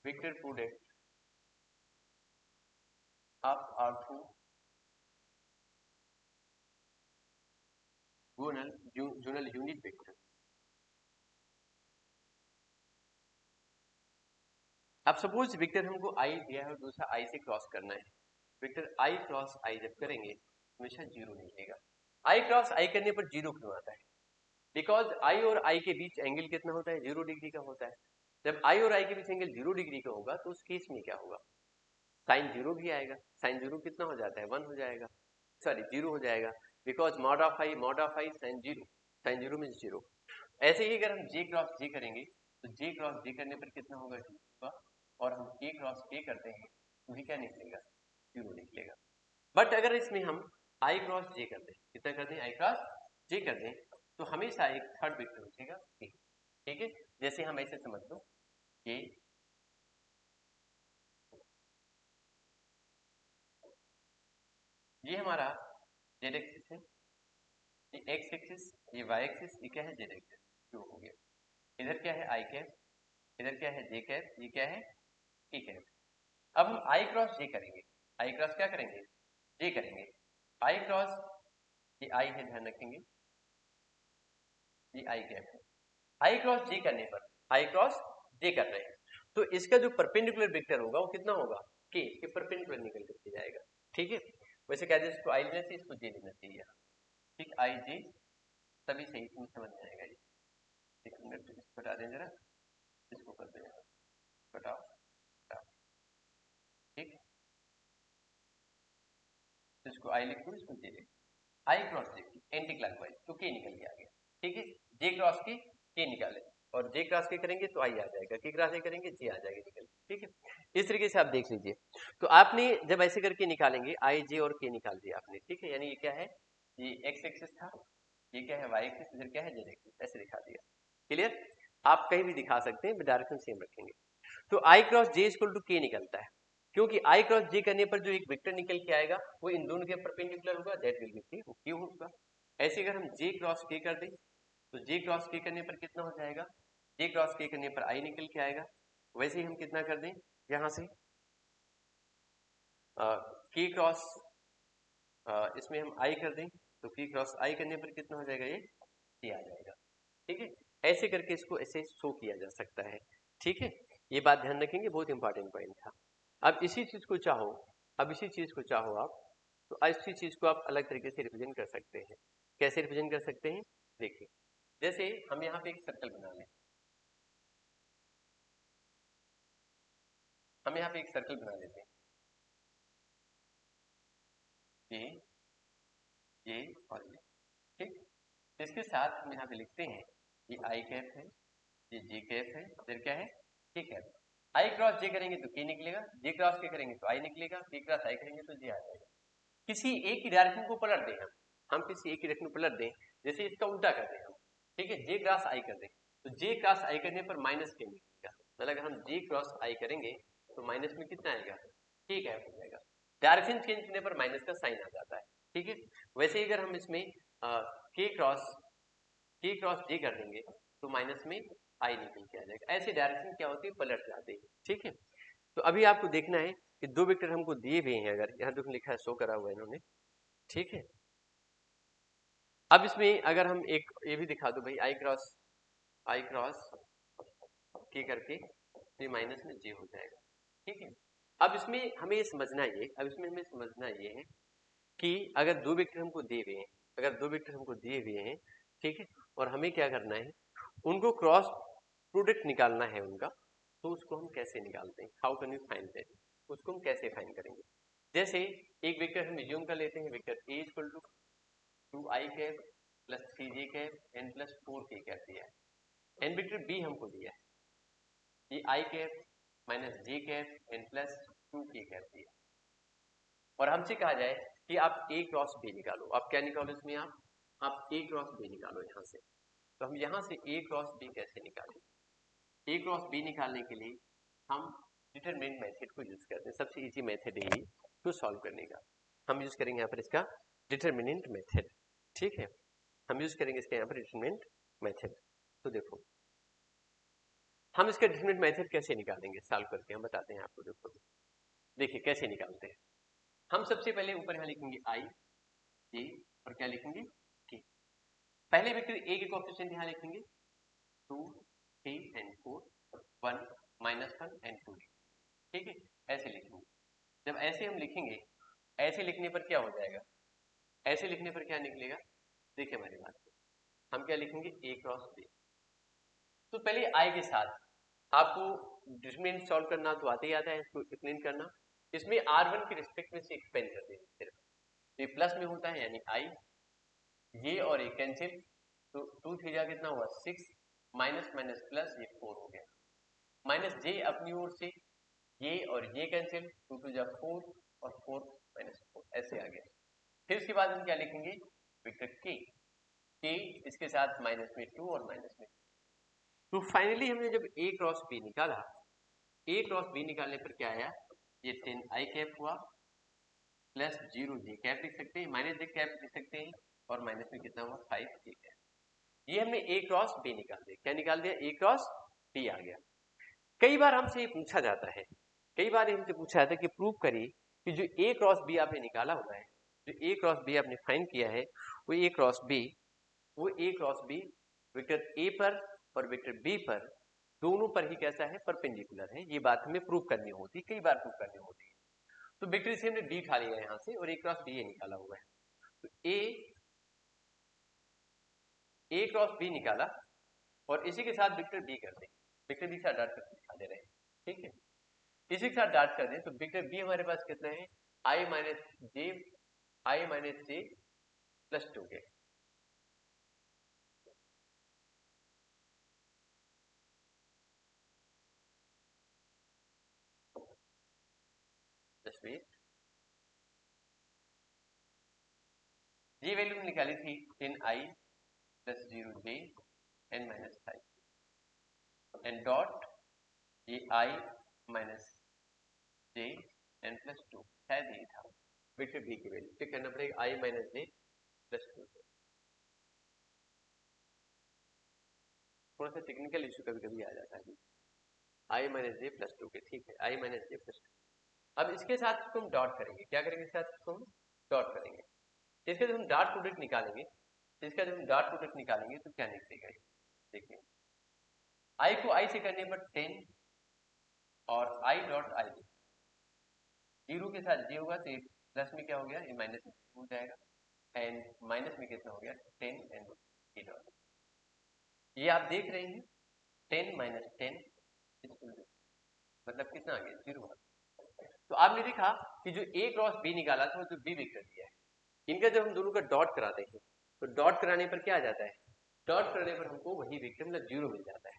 vector product of orthogonal unit vector. अब सपोज वेक्टर हमको आई दिया है और दूसरा आई से क्रॉस करना है, वेक्टर आई क्रॉस आई जब करेंगे हमेशा जीरो निकलेगा। आई क्रॉस आई करने पर जीरो क्यों आता है, बिकॉज आई और आई के बीच एंगल कितना होता है, 0 डिग्री का होता है। जब आई और आई के बीच एंगल 0 डिग्री का होगा तो उस केस में क्या होगा, साइन जीरो भी आएगा, साइन जीरो कितना हो जाता है, 1 हो जाएगा, सॉरी 0 हो जाएगा, because mod of I sine zero, sine zero mean zero. ऐसे ही अगर हम जे क्रॉस जे करेंगे तो जे क्रॉस जे करने पर कितना होगा, जीरो होगा, और हम ए क्रॉस ए करते हैं तो भी क्या निकलेगा, जीरो निकलेगा। बट अगर इसमें हम आई क्रॉस जे कर दें, कितना कर दें, आई क्रॉस जे कर दें, तो हमेशा एक थर्ड वेक्टर बचेगा ए, ठीक है। जैसे हम ऐसे समझ लो कि ये हमारा जेड एक्सिस है, ये एक्स एक्सिस, ये वाई एक्सिस, ये क्या है, जेड एक्सिस, जो हो गया। इधर क्या है, आई कैप, इधर क्या है, जे कैप, ये क्या है, ए कैप। अब हम आई क्रॉस जे करेंगे, आई क्रॉस क्या करेंगे, जे करेंगे, आई क्रॉस, ये आई है ध्यान रखेंगे, ये आई कैप है। आई क्रॉस जे करने पर, आई क्रॉस जे कर रहे हैं, तो इसका जो परपेंडिकुलर वेक्टर होगा वो कितना होगा, के परपेंडिकुलर निकल करके जाएगा, ठीक है। वैसे क्या इसको आई लेना चाहिए, इसको जे लेना चाहिए, ठीक, आई जे, तभी सही तुम्हें समझ में आएगा। ये एक मिनट इसको हटा दें जरा, इसको कर दें, हटाओ हटाओ, ठीक, तो इसको आई लिख दो, इसको जे लिख, आई क्रॉस जे एंटी क्लॉकवाइज, तो के निकल के आ गया, ठीक है। जे क्रॉस के निकाले, और जे क्रॉस के करेंगे तो आई आ जाएगा, के क्रॉस के करेंगे जे आ जाएगा निकल, ठीक है। इस तरीके से आप देख लीजिए। तो आपने जब ऐसे करके निकालेंगे आई जे और के निकाल दिया आपने, ठीक है, यानी ये क्या है, ये एक्स एक्सिस था, ये क्या है, वाई एक्सिस, इधर क्या है, जेड एक्सिस, ऐसे दिखा दिया, क्लियर। आप कहीं भी दिखा सकते हैं, डायरेक्शन सेम रखेंगे। तो आई क्रॉस जे इक्वल टू के निकलता है, क्योंकि आई क्रॉस जे करने पर जो एक वेक्टर निकल के आएगा वो इन दोनों के परपेंडिकुलर होगा, दैट विल बी के होगा। ऐसे अगर हम जे क्रॉस के कर दें तो जे क्रॉस के करने पर कितना हो जाएगा, जे क्रॉस के करने पर आई निकल के आएगा। वैसे ही हम कितना कर दें यहां से के क्रॉस, इसमें हम आई कर दें तो के क्रॉस आई करने पर कितना हो जाएगा, ये के आ जाएगा, ठीक है। ऐसे करके इसको ऐसे शो किया जा सकता है, ठीक है। ये बात ध्यान रखेंगे, बहुत इंपॉर्टेंट पॉइंट था। अब इसी चीज को चाहो आप, तो इसी चीज को आप अलग तरीके से रिप्रेजेंट कर सकते हैं। कैसे रिप्रेजेंट कर सकते हैं? देखिए, जैसे हम यहाँ पे एक सर्कल बना लें, हम यहाँ पे एक सर्कल बना लेते हैं, ये और ये, ठीक। इसके साथ हम यहाँ पे लिखते हैं ये आई कैप है, ये जे कैप है, फिर क्या है के कैप। आई क्रॉस जे करेंगे तो के निकलेगा, जे क्रॉस के करेंगे तो आई निकलेगा, के क्रॉस आई करेंगे तो जे आ जाएगा। किसी एक ही डायरेक्शन को पलट दें हम किसी एक ही डायरेक्शन को पलट दें, जैसे इसका उल्टा कर दें हम, ठीक है, जे क्रॉस आई कर दें, तो जे क्रॉस आई करने पर माइनस के निकलेगा। मतलब अगर हम जे क्रॉस आई करेंगे तो माइनस में कितना आएगा, के कैप हो जाएगा। डायरेक्शन चेंज करने पर माइनस का साइन आ जाता है, ठीक है। वैसे ही अगर हम इसमें के क्रॉस जे कर देंगे तो माइनस में आई निकल के आ जाएगा। ऐसे डायरेक्शन क्या होती है, पलट जाते हैं, ठीक है। तो अभी आपको देखना है कि दो वेक्टर हमको दिए हुए हैं, अगर यहाँ देखो लिखा है, शो करा हुआ है इन्होंने, ठीक है। अब इसमें अगर हम एक ये भी दिखा दो भाई, आई क्रॉस के करके तो माइनस में जे हो जाएगा, ठीक है। अब इसमें हमें हमें समझना ये है कि अगर दो वेक्टर हमको दिए हुए हैं, ठीक है, और हमें क्या करना है, उनको क्रॉस प्रोडक्ट निकालना है उनका, तो उसको हम कैसे निकालते हैं, how can you find that, उसको हम कैसे फाइंड करेंगे। जैसे एक वेक्टर हम एज्यूम कर लेते हैं, vector A equal to 2i cap plus 3j cap and plus 4k cap दिया है। एन वेक्टर बी हमको दिया है, ये I cap minus J cap and plus 2k cap दिया है। और हमसे कहा जाए कि आप ए क्रॉस बी निकालो, आप क्या निकालो इसमें, आप ए क्रॉस बी निकालो यहाँ से। तो हम यहाँ से ए क्रॉस बी कैसे निकालें? ए क्रॉस बी निकालने के लिए हम डिटरमिनेंट मेथड को यूज करते हैं। सबसे इजी मेथड है टू सॉल्व करने का। हम यूज करेंगे यहाँ पर इसका डिटरमिनेंट मेथड, ठीक है। हम यूज करेंगे इसके यहाँ पर डिटरमिनेंट मेथड। तो देखो हम इसका डिटरमिनेंट मेथड कैसे निकालेंगे, सॉल्व करके हम बताते हैं आपको। देखो देखिए कैसे निकालते हैं। हम सबसे पहले ऊपर यहाँ लिखेंगे आई ए और क्या लिखेंगे के। पहले वेक्टर ए के कोएफिशिएंट यहाँ लिखेंगे 2 3 एंड 4 1 -1 एंड 2, ठीक है, ऐसे लिखेंगे। जब ऐसे हम लिखेंगे, ऐसे लिखने पर क्या हो जाएगा, ऐसे लिखने पर क्या निकलेगा, देखिए हमारी बात को, हम क्या लिखेंगे ए क्रॉस बी। तो पहले आई के साथ आपको डिटरमिनेंट सॉल्व करना तो आते ही आता है, इसको एक्सप्लेन करना। इसमें R1 के रिस्पेक्ट में से एक्सपेंड कर देंगे सिर्फ, ये प्लस में होता है यानी आई, ये और ये कैंसिल, तो 2 3 जा कितना हुआ 6, माइनस माइनस प्लस ये 4 हो गया, माइनस जे अपनी ओर से, ये और ये कैंसिल, 2 2 जा 4 और 4 माइनस 4 ऐसे आ गया। फिर उसके बाद हम क्या लिखेंगे, वेक्टर के इसके साथ माइनस में 2 और माइनस में 2। तो फाइनली हमने जब ए क्रॉस बी निकाला, ए क्रॉस बी निकालने पर क्या आया, ये 10 आई कैप हुआ प्लस 0 जे कैप लिख सकते हैं, माइनस जे कैप लिख सकते हैं, और माइनस में कितना हुआ 5 जे कैप। ये हमने ए क्रॉस बी निकाल दिया। क्या निकाल दिया, ए क्रॉस बी आ गया। कई बार हमसे ये पूछा जाता है, हमसे पूछा जाता है कि प्रूव करिए कि जो ए क्रॉस बी आपने निकाला हुआ है, जो ए क्रॉस बी आपने फाइंड किया है, वो ए क्रॉस बी वेक्टर ए पर और वेक्टर बी पर दोनों पर ही कैसा है, परपेंडिकुलर है। ये बात हमें प्रूव करनी होती है, कई बार प्रूव करनी होती है। तो वेक्टर से हमने डी खा लिया यहाँ से और ए क्रॉस बी ये निकाला हुआ है। तो ए क्रॉस बी निकाला और इसी के साथ वेक्टर बी कर दें, वेक्टर बी साथ डॉट करके दिखा दे रहे हैं, ठीक है। इसी के साथ डॉट कर दें तो वेक्टर बी हमारे पास कितना है, आई माइनस जे प्लस 2 के। जस्ट वेट, ये वैल्यू निकाली थी 10 I plus 0 J and minus 5 and dot ये I minus J and plus 2, शायद यही था वेक्टर बी की वैल्यू। फिर करना पड़ेगा आई माइनस जे प्लस 2। थोड़ा सा टेक्निकल इशू कभी कभी आ जाता है, आई माइनस जे प्लस 2 के, ठीक है, आई माइनस जे प्लस 2। अब इसके साथ इसको हम डॉट करेंगे, क्या करेंगे, इसके साथ इसको हम डॉट करेंगे। इसका जब हम डॉट प्रोडक्ट निकालेंगे, तो क्या निकलेगा, देखिए आई को आई से करने पर 10 और I dot I J, zero के साथ जे होगा तो प्लस में क्या हो गया, ये माइनस में हो जाएगा, एंड माइनस में कितना हो गया 10 एंड ई डॉट। ये आप देख रहे हैं 10 माइनस 10 मतलब कितना आ गया 0। तो आपने देखा कि जो ए क्रॉस बी निकाला था वो जो बी वेक्टर दिया है, इनका जब हम दोनों का डॉट कराते हैं तो डॉट कराने पर क्या आ जाता है, डॉट करने पर हमको वही वेक्टर मतलब 0 मिल जाता है।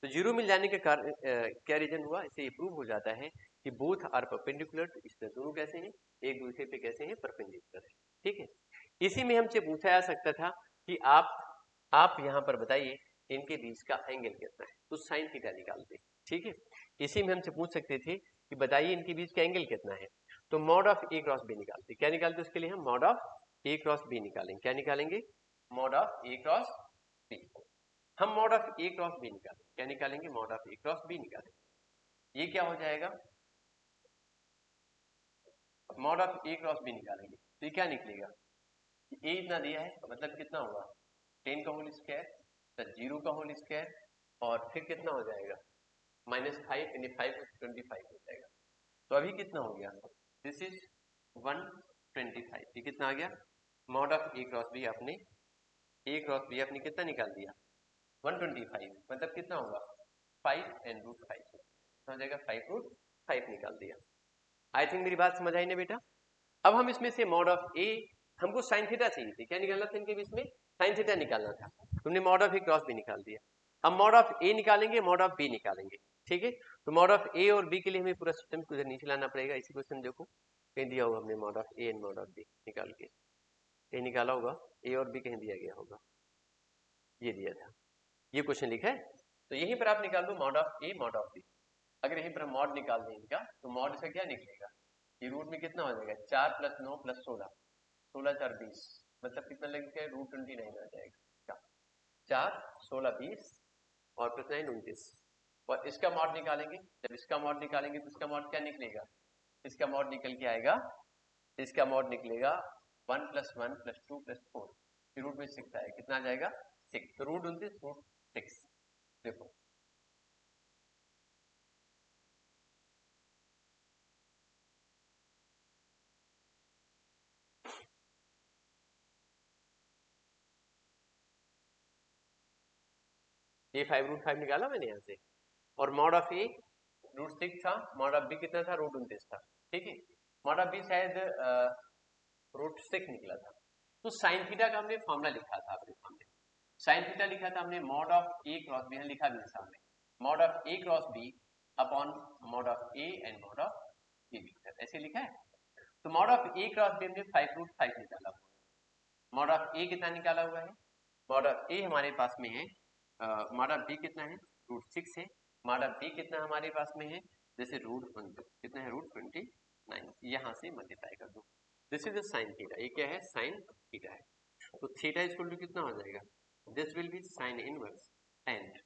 तो 0 मिल जाने के कारण क्या रीजन हुआ, इससे ये प्रूव हो जाता है कि बोथ आर परपेंडिकुलर, तो इसमें दोनों कैसे हैं, एक दूसरे पे कैसे हैं, परपेंडिकुलर है। ठीक है, इसी में हमसे पूछा जा सकता था कि आप यहाँ पर बताइए इनके बीच का एंगल कितना है, तो साइन थीटा निकालते। ठीक है, इसी में हमसे पूछ सकते थे कि बताइए इनके बीच का एंगल कितना है, तो mod of A cross B निकालते। क्या निकालते उसके लिए हम mod of A cross B निकालेंगे। क्या निकालेंगे, mod of A cross B. हम mod of A cross B निकालेंगे। क्या निकालेंगे, mod of A cross B निकालेंगे। ये क्या हो जाएगा, mod of A cross B निकालेंगे तो ये क्या निकलेगा, ए इतना दिया है मतलब कितना होगा 10 का होल स्क्वायर प्लस 0 का होल स्क्वायर और फिर कितना हो जाएगा -5 यानी 5 25 हो जाएगा। तो अभी कितना हो गया, दिस इज 125। ये कितना आ गया, mod of A cross B आपने, ए क्रॉस बी आपने कितना निकाल दिया 125, मतलब कितना होगा 5 एंड रूट 5 कितना हो जाएगा 5 रूट 5 निकाल दिया। आई थिंक मेरी बात समझ आई ना बेटा। अब हम इसमें से मॉड ऑफ ए, हमको साइन थीटा चाहिए थी, क्या निकालना था इनके बीच में, साइन थीटा निकालना था, तुमने mod of A cross B निकाल दिया। अब मॉड ऑफ ए निकालेंगे, मॉड ऑफ बी निकालेंगे। ठीक है, तो मॉड ऑफ ए और बी के लिए हमें पूरा सिस्टम को नीचे लाना पड़ेगा। इसी क्वेश्चन देखो कहीं दिया होगा हमने mod of A and mod of B निकाल के, कहीं निकाला होगा, ए और बी कहीं दिया गया होगा, ये दिया था, ये क्वेश्चन लिखा है। तो यहीं पर आप निकाल दो mod of A mod of B. अगर यहीं पर हम मॉड निकाल दें इनका तो मॉड से क्या निकलेगा, ये रूट में कितना हो जाएगा 4 + 9 + 16, 16 4 20 मतलब कितना लगेगा √29 आ जाएगा। 4 16 20 और प्लस 9 29। और इसका मॉड निकालेंगे, जब इसका मॉड निकालेंगे तो इसका मॉड क्या निकलेगा, इसका मॉड निकल के आएगा, इसका मॉड निकलेगा 1 + 1 + 2 + 4, रूट में 6 आएगा, कितना आ जाएगा 6, तो √29 √6। देखो ये 5 √5 निकाला मैंने यहाँ से, और मॉड ऑफ ए √6 था, मॉड ऑफ बी कितना था √29 था। ठीक है, मॉड ऑफ बी शायद √6 निकला था। तो साइन थीटा का हमने फॉर्मूला लिखा था आपके सामने, साइन थीटा लिखा था हमने mod of A cross B, लिखा भी है सामने, mod of A cross B upon mod of A and mod of B, ऐसे लिखा है। तो mod of A cross B हमने 5 √5 निकाला हुआ है। मॉड ऑफ ए कितना निकाला हुआ है, मॉड ऑफ ए हमारे पास में है, मॉड ऑफ बी कितना है √6 है, मॉड ऑफ बी कितना हमारे पास में है, जैसे कितना है √29, यहाँ से मल्टीप्लाई कर दो, this is the sign theta. ये क्या है, साइन थीटा है। तो थीटा इक्वल टू कितना हो जाएगा, this will be sine inverse and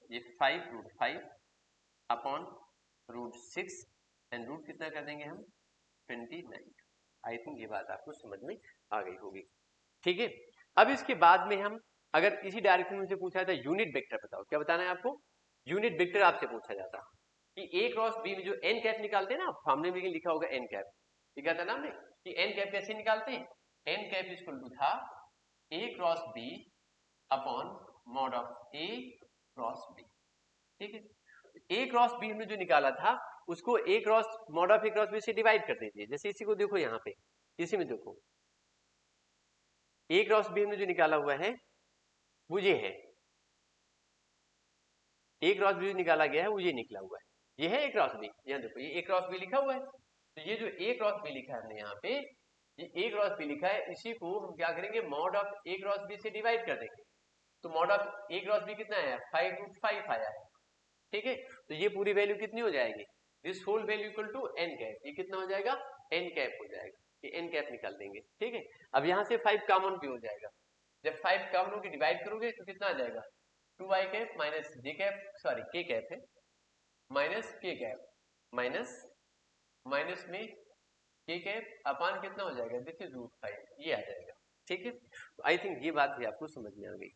ये 5 √5 अपॉन √6 एंड रूट कितना कर देंगे हम 29। आई थिंक ये बात आपको समझ में आ गई होगी। ठीक है, अब इसके बाद में हम अगर इसी डायरेक्शन में से पूछा जाता है यूनिट वेक्टर बताओ, क्या बताना है आपको, यूनिट वेक्टर आपसे पूछा जाता कि ए क्रॉस बी में जो एन कैप निकालते हैं ना, सामने में लिखा होगा एन कैप, लिखा था ना हमने कि एन कैप कैसे निकालते हैं, एन कैप इक्वल टू था A cross B upon mod of A cross B. ठीक है, ए क्रॉस बी हमने जो निकाला था उसको A cross mod of A cross B से डिवाइड कर दीजिए। जैसे इसी को देखो यहाँ पे, इसी में देखो ए क्रॉस बी हमने जो निकाला हुआ है वो ये है, ए क्रॉस बी निकाला गया है वो ये निकला हुआ है, ये है ए क्रॉस बी, यहाँ देखो ये ए क्रॉस बी लिखा हुआ है। तो ये जो ए क्रॉस बी लिखा है हमने यहाँ पे, ये ए क्रॉस बी लिखा है, इसी को हम क्या करेंगे mod of A cross B से डिवाइड कर देंगे। तो mod of A cross B कितना आया 5 √5 आया है। ठीक है, तो ये पूरी वैल्यू कितनी हो जाएगी, this whole value equal to N cap, ये कितना हो जाएगा एन कैप हो जाएगा, ये एन कैप निकाल देंगे। ठीक है, अब यहाँ से 5 कॉमन भी हो जाएगा, जब 5 कॉमन होकर डिवाइड करोगे तो कितना आ जाएगा 2i cap minus J cap, sorry के कैप है, माइनस के कैप माइनस माइनस में के कैप अपान कितना हो जाएगा, दिस इज √5, ये आ जाएगा। ठीक है, तो आई थिंक ये बात भी आपको समझ में आ गई।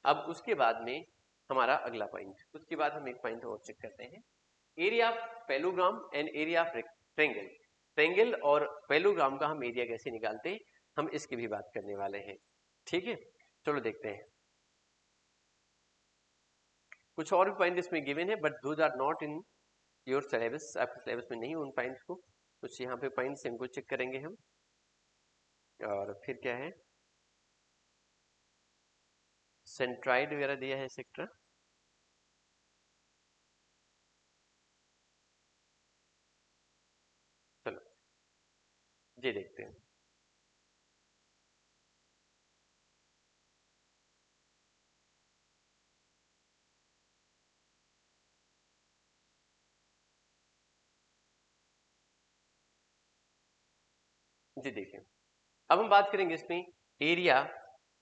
अब उसके बाद में हमारा अगला पॉइंट, उसके बाद हम एक पॉइंट और चेक करते हैं area of parallelogram and area of triangle, triangle और पैलोग्राम का हम एरिया कैसे निकालते हैं, हम इसकी भी बात करने वाले हैं। ठीक है, चलो देखते हैं। कुछ और भी पॉइंट इसमें गिवन है but those are not in your syllabus, आपके सिलेबस में नहीं उन पॉइंट्स को, कुछ यहाँ पे पॉइंट्स इनको चेक करेंगे हम। और फिर क्या है, सेंट्राइड वगैरह दिया है सेक्टर। चलो जी देखते हैं। जी देखिए, अब हम बात करेंगे इसमें एरिया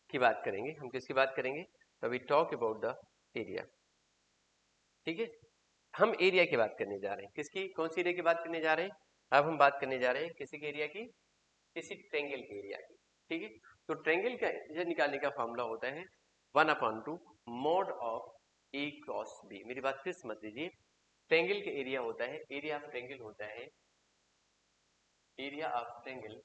की बात करेंगे। हम किसकी बात करेंगे, तो we talk about the area. ठीक है, हम एरिया की बात करने जा रहे हैं, किसकी, कौन सी एरिया की बात करने जा रहे हैं, अब हम बात करने जा रहे हैं किसी के एरिया की, किसी ट्रेंगल के एरिया की। ठीक है, तो ट्रेंगल का एरिया निकालने का फॉर्मूला होता है 1/2 mod of A cross B. मेरी बात फिर समझ लीजिए, ट्रेंगल का एरिया होता है, एरिया ऑफ ट्रेंगल होता है, एरिया ऑफ ट्रेंगल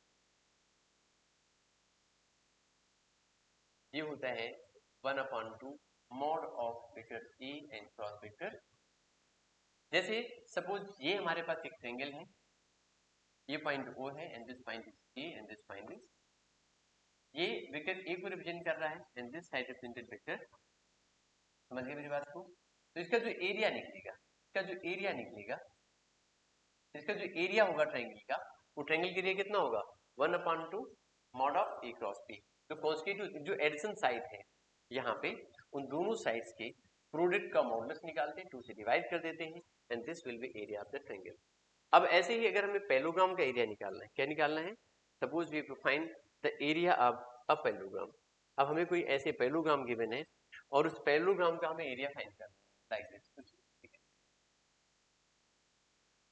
ये होता है 1/2 mod of vector A and cross vector. जैसे सपोज ये हमारे पास एक ट्रेंगल है, ये पॉइंट ओ है and this point is A and this point is, ये वेक्टर ए को रिप्रेजेंट कर रहा है and this side represented vector, समझ गए मेरी बात को। तो इसका जो एरिया निकलेगा, इसका जो एरिया निकलेगा, इसका जो एरिया होगा ट्रायंगल का, वो ट्रायंगल के लिए कितना होगा 1/2 mod of A cross B. तो कॉन्स्टिट्यूट जो एडिशन साइड है यहाँ पे, उन दोनों साइड्स के प्रोडक्ट का मॉडुलस निकालते हैं, 2 से डिवाइड कर देते हैं and this will B area of the triangle. अब ऐसे ही अगर हमें पैलोग्राम का एरिया निकालना है, क्या निकालना है, suppose we find the area of a parallelogram. अब हमें कोई ऐसे पैलोग्राम गिवन है और उस पैलोग्राम का हमें एरिया फाइंड करना है, लाइक दिस कुछ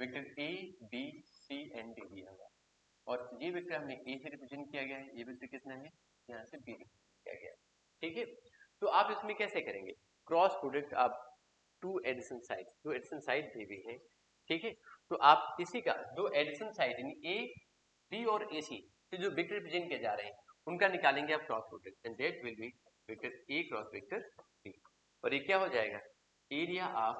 vector A B C and D दिया हुआ, और ये वेक्टर हमने ए से रिप्रेजेंट किया गया है, ये वेक्टर कितना है, यहाँ से बी रिप्रेजेंट किया गया है। ठीक है, तो आप इसमें कैसे करेंगे, क्रॉस प्रोडक्ट आप टू एडिशन साइड, दो एडिशन साइड दी हुई है। ठीक है, तो आप इसी का दो एडिशन साइड यानी ए बी और ए सी से जो वेक्टर रिप्रेजेंट किए जा रहे हैं उनका निकालेंगे आप cross product and that will be vector A cross vector B. और ये क्या हो जाएगा, एरिया ऑफ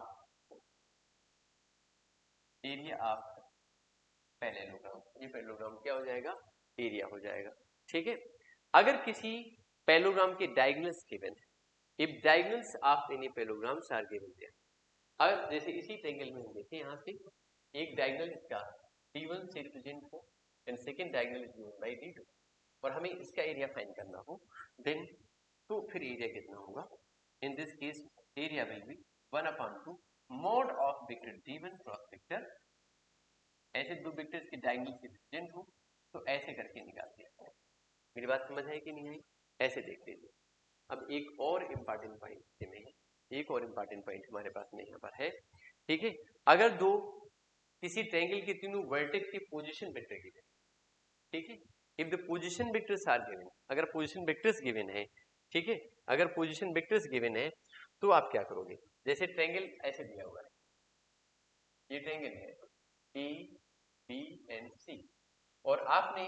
पैरेललोग्राम, ये पैरेललोग्राम क्या हो जाएगा, एरिया हो जाएगा। ठीक है, अगर किसी पैरेललोग्राम के डायगोनल्स गिवन है, if diagonals of any parallelograms are given there, अगर जैसे इसी ट्रायंगल में हम देखें, यहाँ से एक डायगोनल इसका D1 से रिप्रेजेंट हो and second diagonal is given bye D2, और हमें इसका एरिया फाइंड करना हो, देन तो फिर एरिया कितना होगा, in this case area will be 1/2 mod of vector D1 cross vector, ऐसे दो वेक्टर्स के डायगोनल से रिप्रेजेंट हो तो ऐसे करके निकालते हैं। मेरी बात समझ आई कि नहीं आई, ऐसे देख लीजिए। अब एक और इम्पॉर्टेंट पॉइंट इसमें है, एक और इम्पॉर्टेंट पॉइंट हमारे पास में यहाँ पर है। ठीक है, अगर दो किसी ट्रायंगल के तीनों वर्टेक्स की पोजीशन वेक्टर गिवन, ठीक है, if the position vectors are given, अगर पोजीशन वेक्टर्स गिवन है, ठीक है, अगर पोजीशन वेक्टर्स गिवन है तो आप क्या करोगे, जैसे ट्रायंगल ऐसे दिया हुआ है, ये ट्रायंगल है ए बी एंड सी, और आपने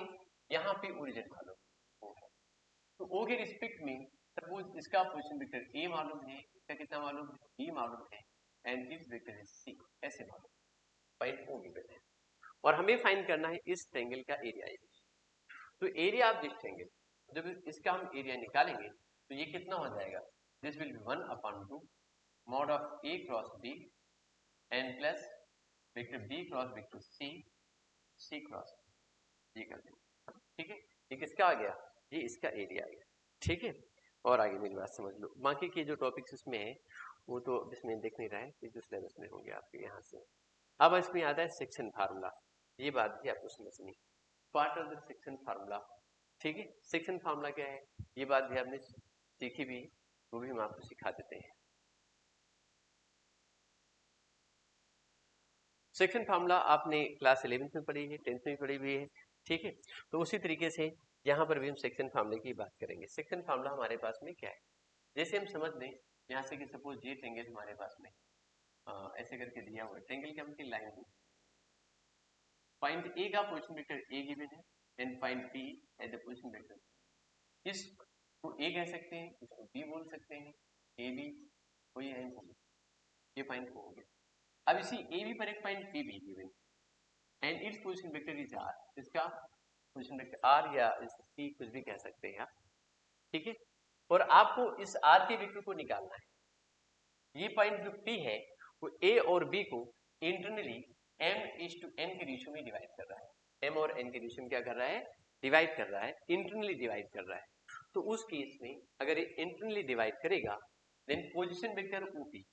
यहाँ पे ओरिजिन मालूम O है, तो O के रिस्पेक्ट में सपोज इसका पोजीशन वेक्टर A मालूम है, इसका कितना मालूम है, B मालूम है and this vector is C, ऐसे मालूम, पॉइंट O गिवन है और हमें फाइंड करना है इस ट्रायंगल का एरिया। तो एरिया ऑफ दिस ट्रायंगल, जब इसका हम एरिया निकालेंगे तो ये कितना हो जाएगा, this will B 1/2 mod of A cross B and plus vector B cross vector C cross, ये कर देंगे। ठीक है, ये किसका आ गया, ये इसका एरिया आ गया। ठीक है, और आगे मेरी बात समझ लो, बाकी के जो टॉपिक्स इसमें है वो तो इसमें देख नहीं रहा है, ये जो सिलेबस में होंगे आपके यहाँ से। अब इसमें आता है सेक्शन फार्मूला, ये बात भी आपको समझनी, part of the section formula. ठीक है, सेक्शन फार्मूला क्या है, ये बात भी आपने सीखी भी, वो भी हम आपको सिखा देते हैं। सेक्शन फार्मूला आपने क्लास 11th में पढ़ी है, 10th में पढ़ी हुई है। ठीक है, तो उसी तरीके से यहाँ पर भी हम सेक्शन फार्मूले की बात करेंगे। सेक्शन फार्मूला हमारे पास में क्या है, जैसे हम समझ लें यहाँ से कि सपोज ये ट्रायंगल हमारे पास में, ऐसे करके दिया हुआ है, ट्रायंगल का मतलब लाइन। पॉइंट ए का पोजीशन वेक्टर ए गिवन है and point B as the position vector. इसको ए कह सकते हैं, इसको बी बोल सकते हैं, ए बी कोई है, ये पॉइंट हो गया। अब इसी ए बी पर एक पॉइंट बी भी given and its position vector is R, इसका पोजीशन वेक्टर आर या सी कुछ भी कह सकते हैं आप, ठीक है। और आपको इस आर के वेक्टर को निकालना है। ये पॉइंट जो पी है वो ए और बी को इंटरनली m/n के रेशियो में डिवाइड कर रहा है। m और n के रेशियो में क्या कर रहा है, डिवाइड कर रहा है, इंटरनली डिवाइड कर रहा है। तो उस केस में अगर ये इंटरनली डिवाइड करेगा देन पोजीशन वेक्टर ओपी,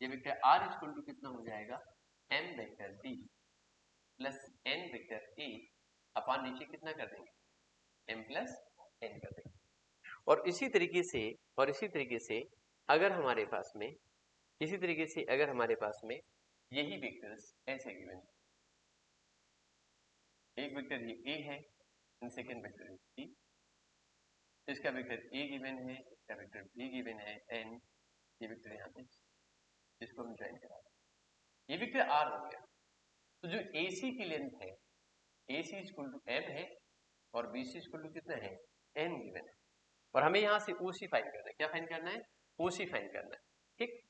ये वेक्टर r इक्वल टू कितना हो जाएगा, m vector b plus n vector a upon नीचे कितना कर देंगे, m प्लस n कर देंगे। और इसी तरीके से अगर हमारे पास में यही वेक्टर्स ऐसे गिवन, एक वेक्टर ये a है एंड सेकंड वेक्टर है b, इसका वेक्टर a गिवन है, इसका वेक्टर b गिवन है एंड ये वेक्टर यहाँ पे इसको हम ज्वाइन करा दें, ये वेक्टर r हो गया। तो जो AC की लेंथ है AC इक्वल टू m है और BC इक्वल टू कितना है, n गिवन है। और हमें यहाँ से OC फाइंड करना है, क्या फाइंड करना है, OC फाइंड करना है, ठीक।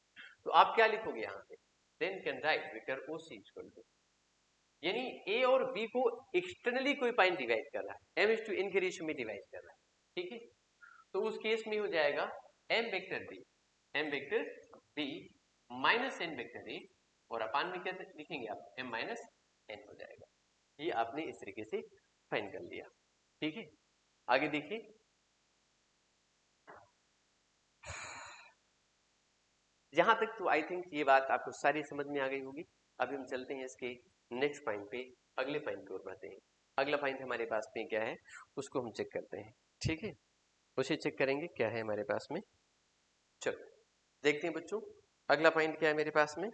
तो आप क्या लिखोगे यहाँ पे, then can write vector OC equal to, यानी A और B को एक्सटर्नली कोई पॉइंट डिवाइड कर रहा है, m/n के रेशियो में डिवाइड कर रहा है, ठीक है। तो उस केस में हो जाएगा m vector B minus n vector A और अपान में क्या लिखेंगे आप, m माइनस n हो जाएगा। ये आपने इस तरीके से फाइंड कर लिया, ठीक है। आगे देखिए, यहां तक तो आई थिंक ये बात आपको सारी समझ में आ गई होगी। अभी हम चलते हैं इसके नेक्स्ट पॉइंट पे, अगले पॉइंट को बढ़ते हैं। अगला पॉइंट हमारे पास में क्या है उसको हम चेक करते हैं, ठीक है। उसे चेक करेंगे क्या है हमारे पास में। चलो देखते हैं बच्चों, अगला पॉइंट क्या है मेरे पास में।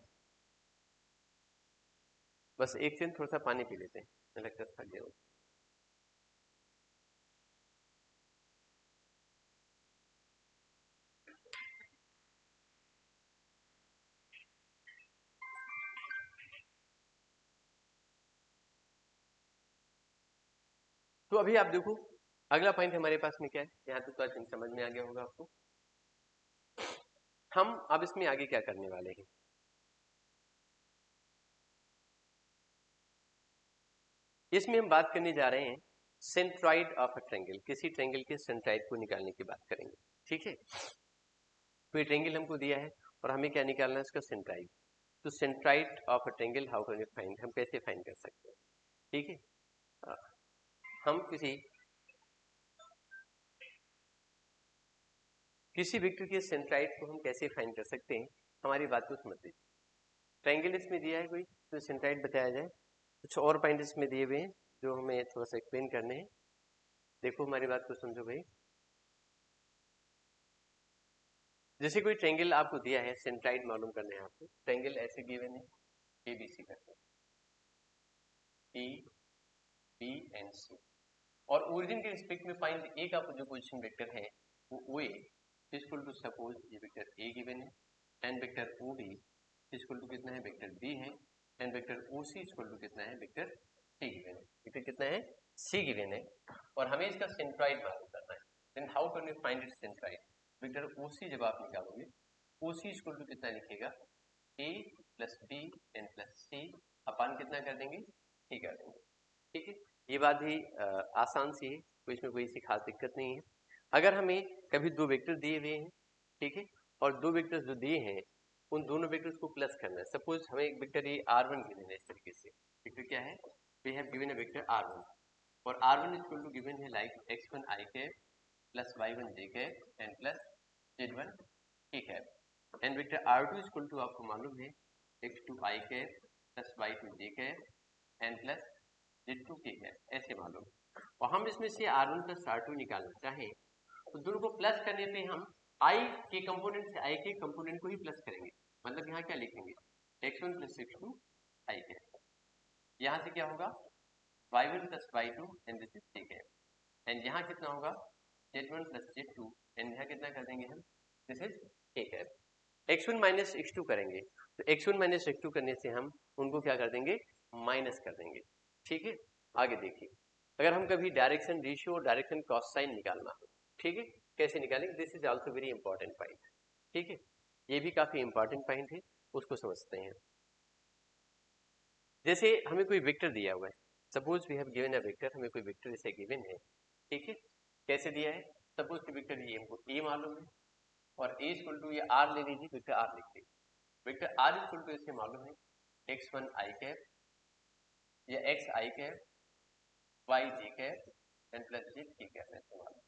बस एक सेकंड थोड़ा सा पानी पी लेते हैं, लगता है थक गया हूं। तो अभी आप देखो अगला पॉइंट हमारे पास में क्या है, यहाँ तक तो आई थिंक समझ में आ गया होगा आपको। हम अब इसमें आगे क्या करने वाले हैं, इसमें हम बात करने जा रहे हैं सेंट्रॉइड ऑफ अ ट्रायंगल, किसी ट्रायंगल के सेंट्रॉइड को निकालने की बात करेंगे, ठीक है। तो ये ट्रायंगल हमको दिया है और हमें क्या निकालना है, इसका सेंट्रॉइड। तो centroid of a triangle how can we find, हम कैसे फाइंड कर सकते हैं, ठीक है। अ, हम किसी वेक्टर के सेंट्रॉइड को हम कैसे फाइंड कर सकते हैं, हमारी बात को समझ लीजिए। ट्रायंगल इसमें दिया है कोई, तो सेंट्रॉइड बताया जाए। कुछ और पॉइंट इसमें दिए हुए हैं जो हमें थोड़ा सा एक्सप्लेन करने हैं। देखो हमारी बात को समझो भाई, जैसे कोई ट्रायंगल आपको दिया है, सेंट्रॉइड मालूम करना है आपको। ट्रायंगल ऐसे गिवन है, ABC करते हैं, E B एंड C, और ओरिजिन के रिस्पेक्ट में पॉइंट A का जो पोजीशन वेक्टर है वो OA इक्वल टू, सपोज ये वेक्टर A गिवन है and vector OB equal to कितना है, वेक्टर B है and vector OC equal to कितना है, वेक्टर C गिवन है। वेक्टर कितना है, C गिवन है और हमें इसका सेंट्रॉइड मालूम करना है। Then how can we find its centroid, vector OC जब आप निकालोगे OC इक्वल टू कितना लिखेगा, A plus B and plus C अपान कितना कर देंगे, C कर देंगे, ठीक है। ये बात भी आसान सी है, तो इसमें कोई सी खास दिक्कत नहीं है। अगर हमें कभी दो वेक्टर दिए हुए हैं, ठीक है, और दो वेक्टर्स जो दिए हैं उन दोनों वेक्टर्स को प्लस करना है। सपोज हमें एक वेक्टर ये R1 गिवन है, इस तरीके से वेक्टर क्या है, we have given a vector R1 और R1 इक्वल टू गिवन है like x1 i cap plus y1 j cap and plus z1 k cap and vector R2 equal to आपको मालूम है x2 i cap plus y2 j cap and plus Z2 k cap, ऐसे मालूम। और हम इसमें से R1 प्लस R2 निकालना चाहें तो दोनों को प्लस करने पे हम I के कंपोनेंट से I के कंपोनेंट को ही प्लस करेंगे। मतलब यहाँ क्या लिखेंगे, x1 plus x2 I cap, यहाँ से क्या होगा y1 plus y2 and this is k cap and यहाँ कितना होगा z1 प्लस z2 एंड यहाँ कितना कर देंगे हम, this is k cap. x1 minus x2 करेंगे, तो x1 माइनस x2 करने से हम उनको क्या कर देंगे, माइनस कर देंगे। ठीक है, आगे देखिए, अगर हम कभी डायरेक्शन रेशियो और डायरेक्शन कॉस साइन निकालना हो, ठीक है, कैसे निकालेंगे, this is also very important point. ठीक है, ये भी काफी इंपॉर्टेंट पॉइंट है, उसको समझते हैं। जैसे हमें कोई वेक्टर दिया हुआ है, suppose we have given a vector, हमें कोई वेक्टर जैसे गिवन है, ठीक है, कैसे दिया है, सपोज कि वेक्टर ये हमको ए मालूम है और ए इक्वल टू ये आर ले लीजिए, वेक्टर आर लिखते हैं, वेक्टर आर इक्वल टू इससे मालूम है x1 आई कैप या x I cap y j cap and plus j k cap ऐसे मालूम,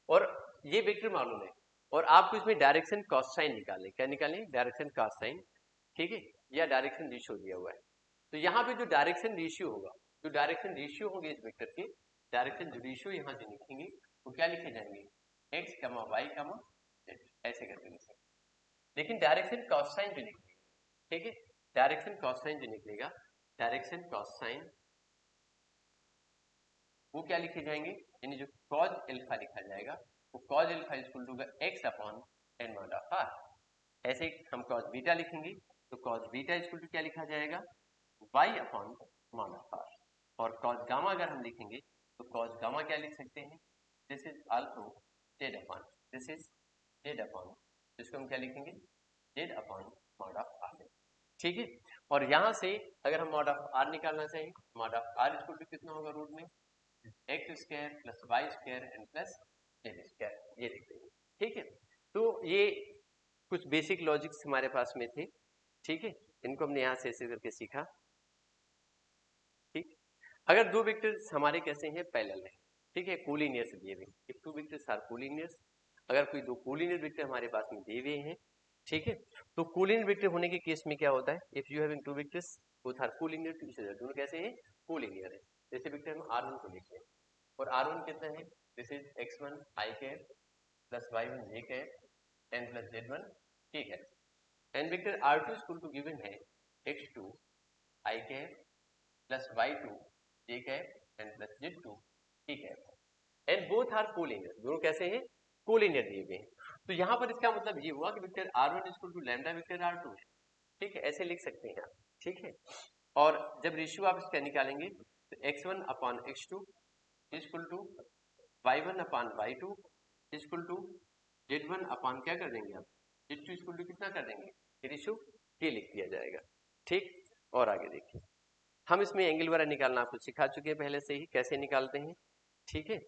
और ये वेक्टर मालूम है, और आपको इसमें डायरेक्शन कॉस साइन निकालें, क्या निकालें, डायरेक्शन कॉस साइन, ठीक है, या डायरेक्शन रेशियो दिया हुआ है। तो यहाँ पे जो डायरेक्शन रेशियो होगा, जो डायरेक्शन रेशियो होंगे इस वेक्टर के, डायरेक्शन रेशियो यहाँ जो लिखेंगे वो क्या लिखे जाएंगे, x, y, z, ऐसे करके लिख सकते। लेकिन डायरेक्शन कॉस साइन जो निकलेगा, ठीक है, डायरेक्शन कॉस साइन जो निकलेगा, डायरेक्शन कॉस साइन वो क्या लिखे जाएंगे, यानी जो कॉज अल्फा लिखा जाएगा, वो cos alpha equal to x upon n mod of r। ऐसे हम कॉज बीटा लिखेंगे, तो कॉज बीटा इक्वल टू क्या लिखा जाएगा, y upon mod of r। और कॉज गामा अगर हम लिखेंगे, तो कॉज गामा क्या लिख सकते हैं, this is also z upon, this is z upon, जिसको हम क्या लिखेंगे, z upon mod of r। ठीक है, और यहां से अगर हम मॉड ऑफ r निकालना चाहें, mod of r equal to कितना होगा, रूट में X square plus Y square and plus Z square, ये लिख देंगे। ठीक है, तो ये कुछ बेसिक लॉजिक्स हमारे पास में थे। ठीक है, इनको हमने यहाँ से ऐसे करके सीखा। ठीक, अगर दो वेक्टर्स हमारे कैसे हैं, पैरेलल है, ठीक है, कोलिनियर्स दिए हुए, इफ टू वेक्टर्स आर कोलिनियर्स, अगर कोई दो कोलिनियर वेक्टर हमारे पास में दिए हुए हैं, ठीक है, तो कोलिनियर वेक्टर होने के केस में क्या होता है, if you having two vectors both are collinear to each other, दोनों कैसे हैं, कोलिनियर है। जैसे वेक्टर हम R1 को लिखते हैं, और R1 कितना है, this is x1 i cap plus y1 j cap n plus z1 k cap, and vector R2 equal to given है x2 i cap plus y2 j cap n plus z2 k cap, and both are collinear, दोनों कैसे हैं, collinear दिए गए हैं। तो यहाँ पर इसका मतलब ये हुआ कि vector R1 equal to lambda vector R2 है। ठीक है, ऐसे लिख सकते हैं आप। ठीक है, और जब रेशियो आप इसका निकालेंगे, तो x1 upon x2 equal to y1 upon y2 equal to z1 upon क्या कर देंगे आप, z2 इक्वल टू कितना कर देंगे, रेशियो के लिख दिया जाएगा। ठीक, और आगे देखिए, हम इसमें एंगल वगैरह निकालना आपको सिखा चुके हैं पहले से ही, कैसे निकालते हैं। ठीक है,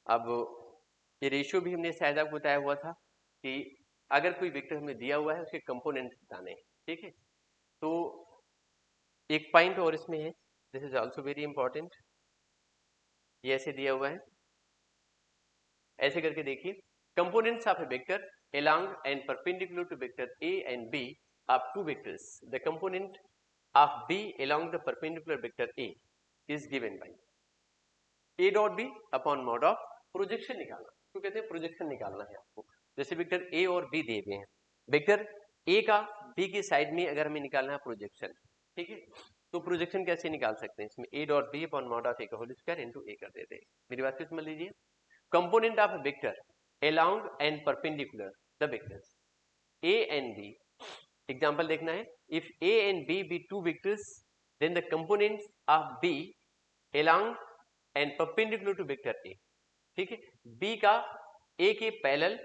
अब ये रेशियो भी हमने शायद आपको बताया हुआ था कि अगर कोई वेक्टर हमें दिया हुआ है, उसके कंपोनेंट बताने हैं। ठीक है, तो एक पॉइंट और इसमें है, this is also very important, ये ऐसे दिया हुआ है, ऐसे करके देखिए, components of A vector along and perpendicular to vector a and b of two vectors, the component of b along the perpendicular vector a is given by a dot b upon mod of projection निकालना, तो कहते हैं projection निकालना है आपको। जैसे vector a और b दिए गए हैं, वेक्टर a का b की साइड में अगर हमें निकालना है प्रोजेक्शन, ठीक है, तो प्रोजेक्शन कैसे निकाल सकते हैं, इसमें a dot b upon mod of a का होल स्क्वायर इनटू a कर देते हैं। मेरी बात को समझ लीजिए, component of a vector along and perpendicular the vectors a and b, example देखना है, if a and b be two vectors then the components of b along and perpendicular to vector a। ठीक है, b का a के parallel,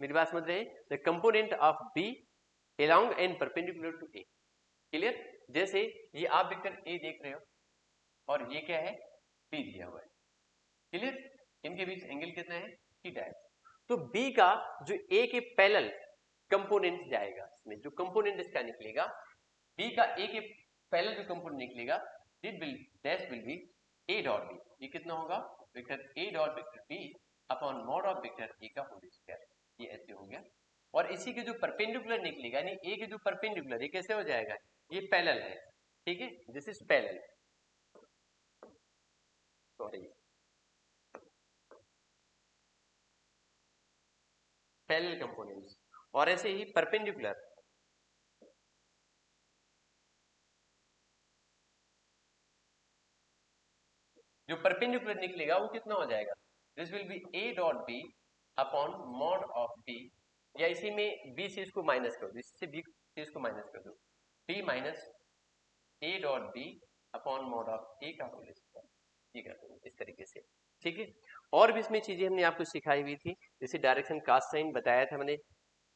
मेरी बात समझ रहे हैं, the component of b along and perpendicular to a, clear. जैसे ये आप वेक्टर a देख रहे हो और ये क्या है, b दिया हुआ है, क्लियर, इनके बीच एंगल कितना है, थीटा है। तो B का जो A के पैरेलल कंपोनेंट जाएगा, इसमें जो कंपोनेंट इसका निकलेगा, B का A के पैरेलल जो कंपोनेंट निकलेगा, that will B A dot B, ये कितना होगा, vector A dot vector B upon mod of vector A का होल स्क्वायर, ये ऐसे हो गया। और इसी के जो परपेंडिकुलर निकलेगा, यानी A के जो परपेंडिकुलर, ये कैसे हो जाएगा, ये पैरेलल है। ठीक है, this is parallel, sorry parallel components, और ऐसे ही परपेंडिकुलर, जो परपेंडिकुलर निकलेगा वो कितना हो जाएगा, this will B a dot b upon mod of b या इसी में बी से इसको माइनस कर दो, इससे बी से इसको माइनस कर दो, B minus A dot B upon mod of A का होल स्क्वायर, ये कर दो इस तरीके से, ठीक है। और भी इसमें चीजें हमने आपको सिखाई हुई थी, जैसे डायरेक्शन कास्ट साइन बताया था मैंने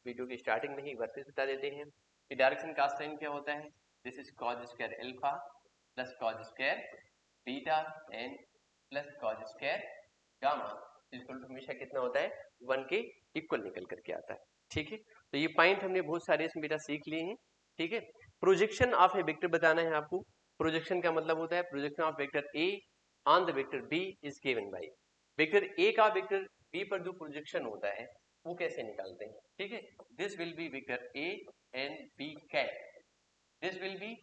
वीडियो की स्टार्टिंग में ही, एक बार फिर बता देते हैं कि डायरेक्शन कास्ट साइन क्या होता है। This is cos square alpha plus cos square beta and plus cos square gamma equal to हमेशा कितना होता है, 1 के इक्वल निकल करके आता है, ठीक है। तो ये पॉइंट हमने बहुत सारे इसमें बेटा सीख लिए हैं, ठीक है। प्रोजेक्शन ऑफ ए वेक्टर बताना है आपको। प्रोजेक्शन का मतलब होता है projection of vector a on the vector b is given by, vector ए का वेक्टर बी पर जो प्रोजेक्शन होता है वो कैसे निकालते हैं, ठीक है। This will be vector A and b cat, this will be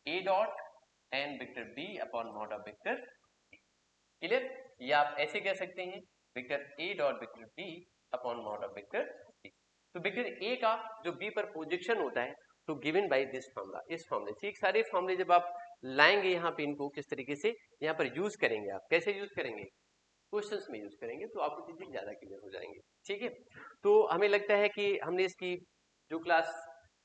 A dot and vector B upon mod of vector, clear. या आप ऐसे कह सकते हैं vector A dot vector B upon mod of vector B. तो vector ए का जो B पर प्रोजेक्शन होता है तो गिवन बाय दिस फॉर्मूला, इस फॉर्मूले से। एक सारे फॉर्मूले जब आप लाएंगे यहाँ पे, इनको किस तरीके से यहाँ पर यूज करेंगे, आप कैसे यूज करेंगे, क्वेश्चंस में यूज करेंगे, तो आपको चीजें ज्यादा क्लियर हो जाएंगे, ठीक है। तो हमें लगता है कि हमने इसकी जो क्लास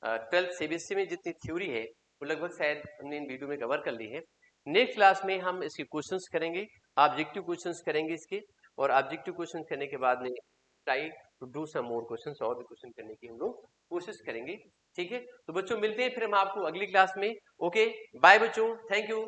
12th सीबीएसई में जितनी थ्योरी है वो लगभग शायद हमने इन वीडियो में कवर कर ली है। नेक्स्ट क्लास में हम इसके क्वेश्चंस करेंगे, ऑब्जेक्टिव क्वेश्चंस करेंगे इसके, और ऑब्जेक्टिव क्वेश्चन करने के बाद में try to do some more questions, और भी क्वेश्चन करने की हम लोग कोशिश करेंगे, ठीक है। तो बच्चों मिलते हैं फिर हम आपको अगली क्लास में। ओके बाय बच्चों, थैंक यू।